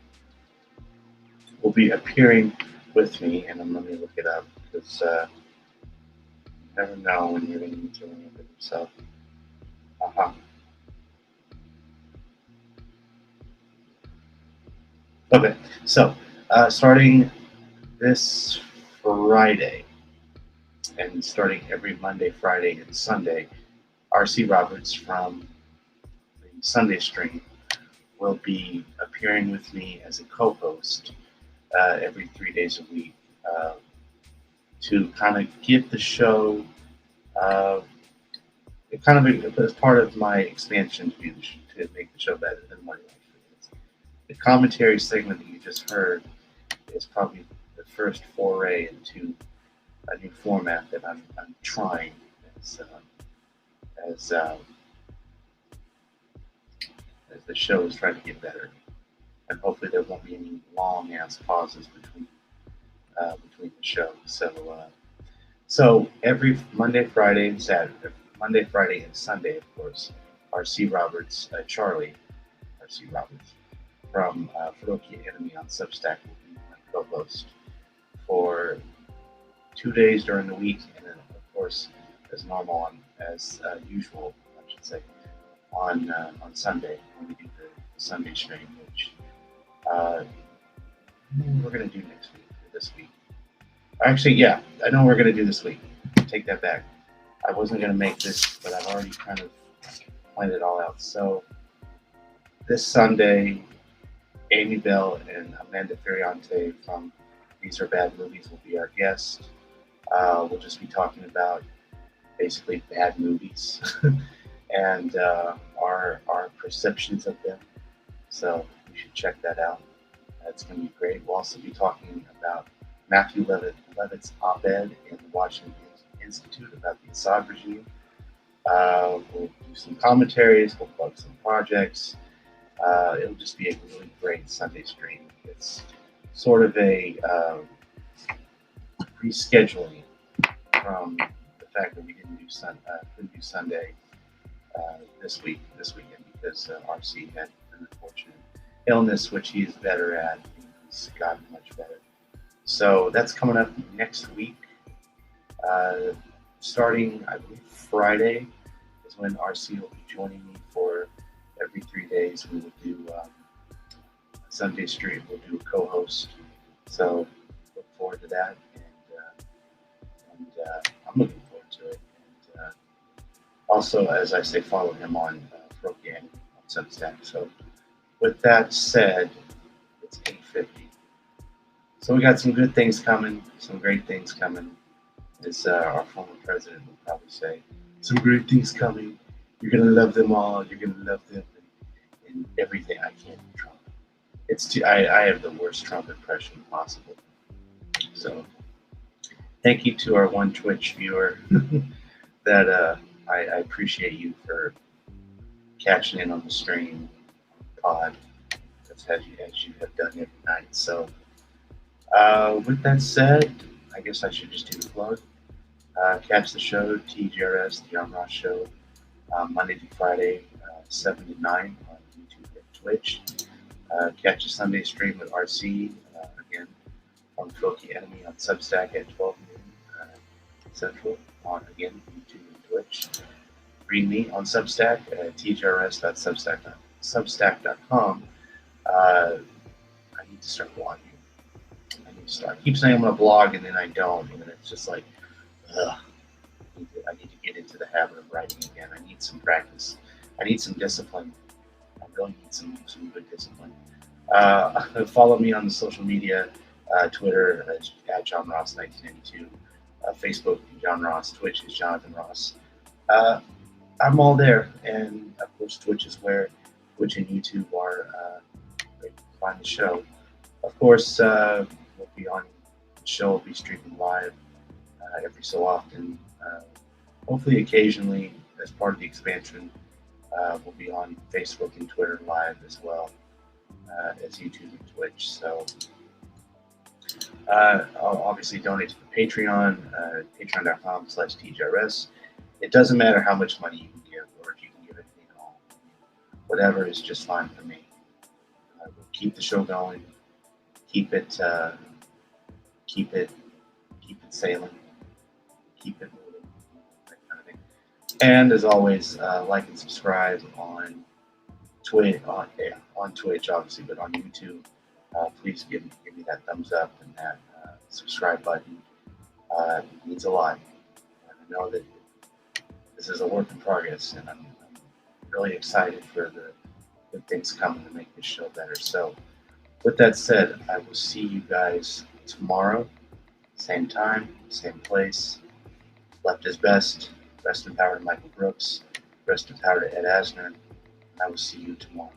Will be appearing with me, and let me look it up, because you never know when you're going to be doing it with yourself. Okay, so starting this Friday, and starting every Monday, Friday, and Sunday, R.C. Roberts from the Sunday stream will be appearing with me as a co-host every 3 days a week to kind of give the show, as part of my expansion to make the show better than what it actually is. The commentary segment that you just heard is probably the first foray into a new format that I'm trying as the show is trying to get better, and hopefully there won't be any long ass pauses between the show. So every Monday, Friday, and Sunday, of course, R.C. Roberts, R.C. Roberts from Furoki Enemy on Substack will be my co-host for 2 days during the week, and then of course, as usual, I should say, on Sunday when we do the Sunday stream, which we're going to do next week or this week. Actually, yeah, I know we're going to do this week. Take that back. I wasn't going to make this, but I've already kind of planned it all out. So this Sunday, Amy Bell and Amanda Ferriante from These Are Bad Movies will be our guest. We'll just be talking about basically bad movies and our perceptions of them. So you should check that out. That's going to be great. We'll also be talking about Matthew Levitt's op-ed in the Washington Institute about the Assad regime. We'll do some commentaries. We'll plug some projects. It'll just be a really great Sunday stream. It's sort of a rescheduling from the fact that we couldn't do Sunday this weekend because RC had an unfortunate illness, which he's better at. He's gotten much better. So that's coming up next week. Starting, I believe, Friday is when RC will be joining me for every 3 days. We will do a Sunday stream. We'll do a co-host. So look forward to that. And I'm looking forward to it. And also, as I say, follow him on Frokian on Substack. So with that said, it's 8:50. So we got some good things coming, some great things coming. As our former president would probably say, some great things coming. You're gonna love them all. You're gonna love them and everything. I can't do Trump. I have the worst Trump impression possible. So thank you to our one Twitch viewer that I appreciate you for cashing in on the stream pod. That's as you have done every night. So with that said, I guess I should just do the plug. Catch the show, TJRS, the John Ross Show, Monday to Friday, 7 to 9 on YouTube and Twitch. Catch a Sunday stream with RC, again, on Filthy Enemy on Substack at 12 noon Central, on, again, YouTube and Twitch. Read me on Substack at tjrs.substack.com. I need to start blogging. I keep saying I'm going to blog, and then I don't, and then it's just like, ugh. I need to get into the habit of writing again. I need some practice. I need some discipline. I really need some good discipline. Follow me on the social media, Twitter at John Ross 1992, Facebook John Ross, Twitch is Jonathan Ross. I'm all there, and of course Twitch is where Twitch and YouTube are. Where you can find the show. Of course, we'll be on the show. Will be streaming live every so often. Hopefully, occasionally, as part of the expansion, we'll be on Facebook and Twitter live as well as YouTube and Twitch. So, I'll obviously donate to the Patreon, patreon.com/TJRS. It doesn't matter how much money you can give, or if you can give anything at all. Whatever is just fine for me. We'll keep the show going. Keep it sailing. Keep it moving. That kind of thing. And as always, like and subscribe on Twitch, obviously, but on YouTube. Please give me that thumbs up and that subscribe button. It means a lot. And I know that this is a work in progress, and I'm really excited for the things coming to make this show better. So, with that said, I will see you guys tomorrow, same time, same place. Left is best. Rest in power to Michael Brooks. Rest in power to Ed Asner. And I will see you tomorrow.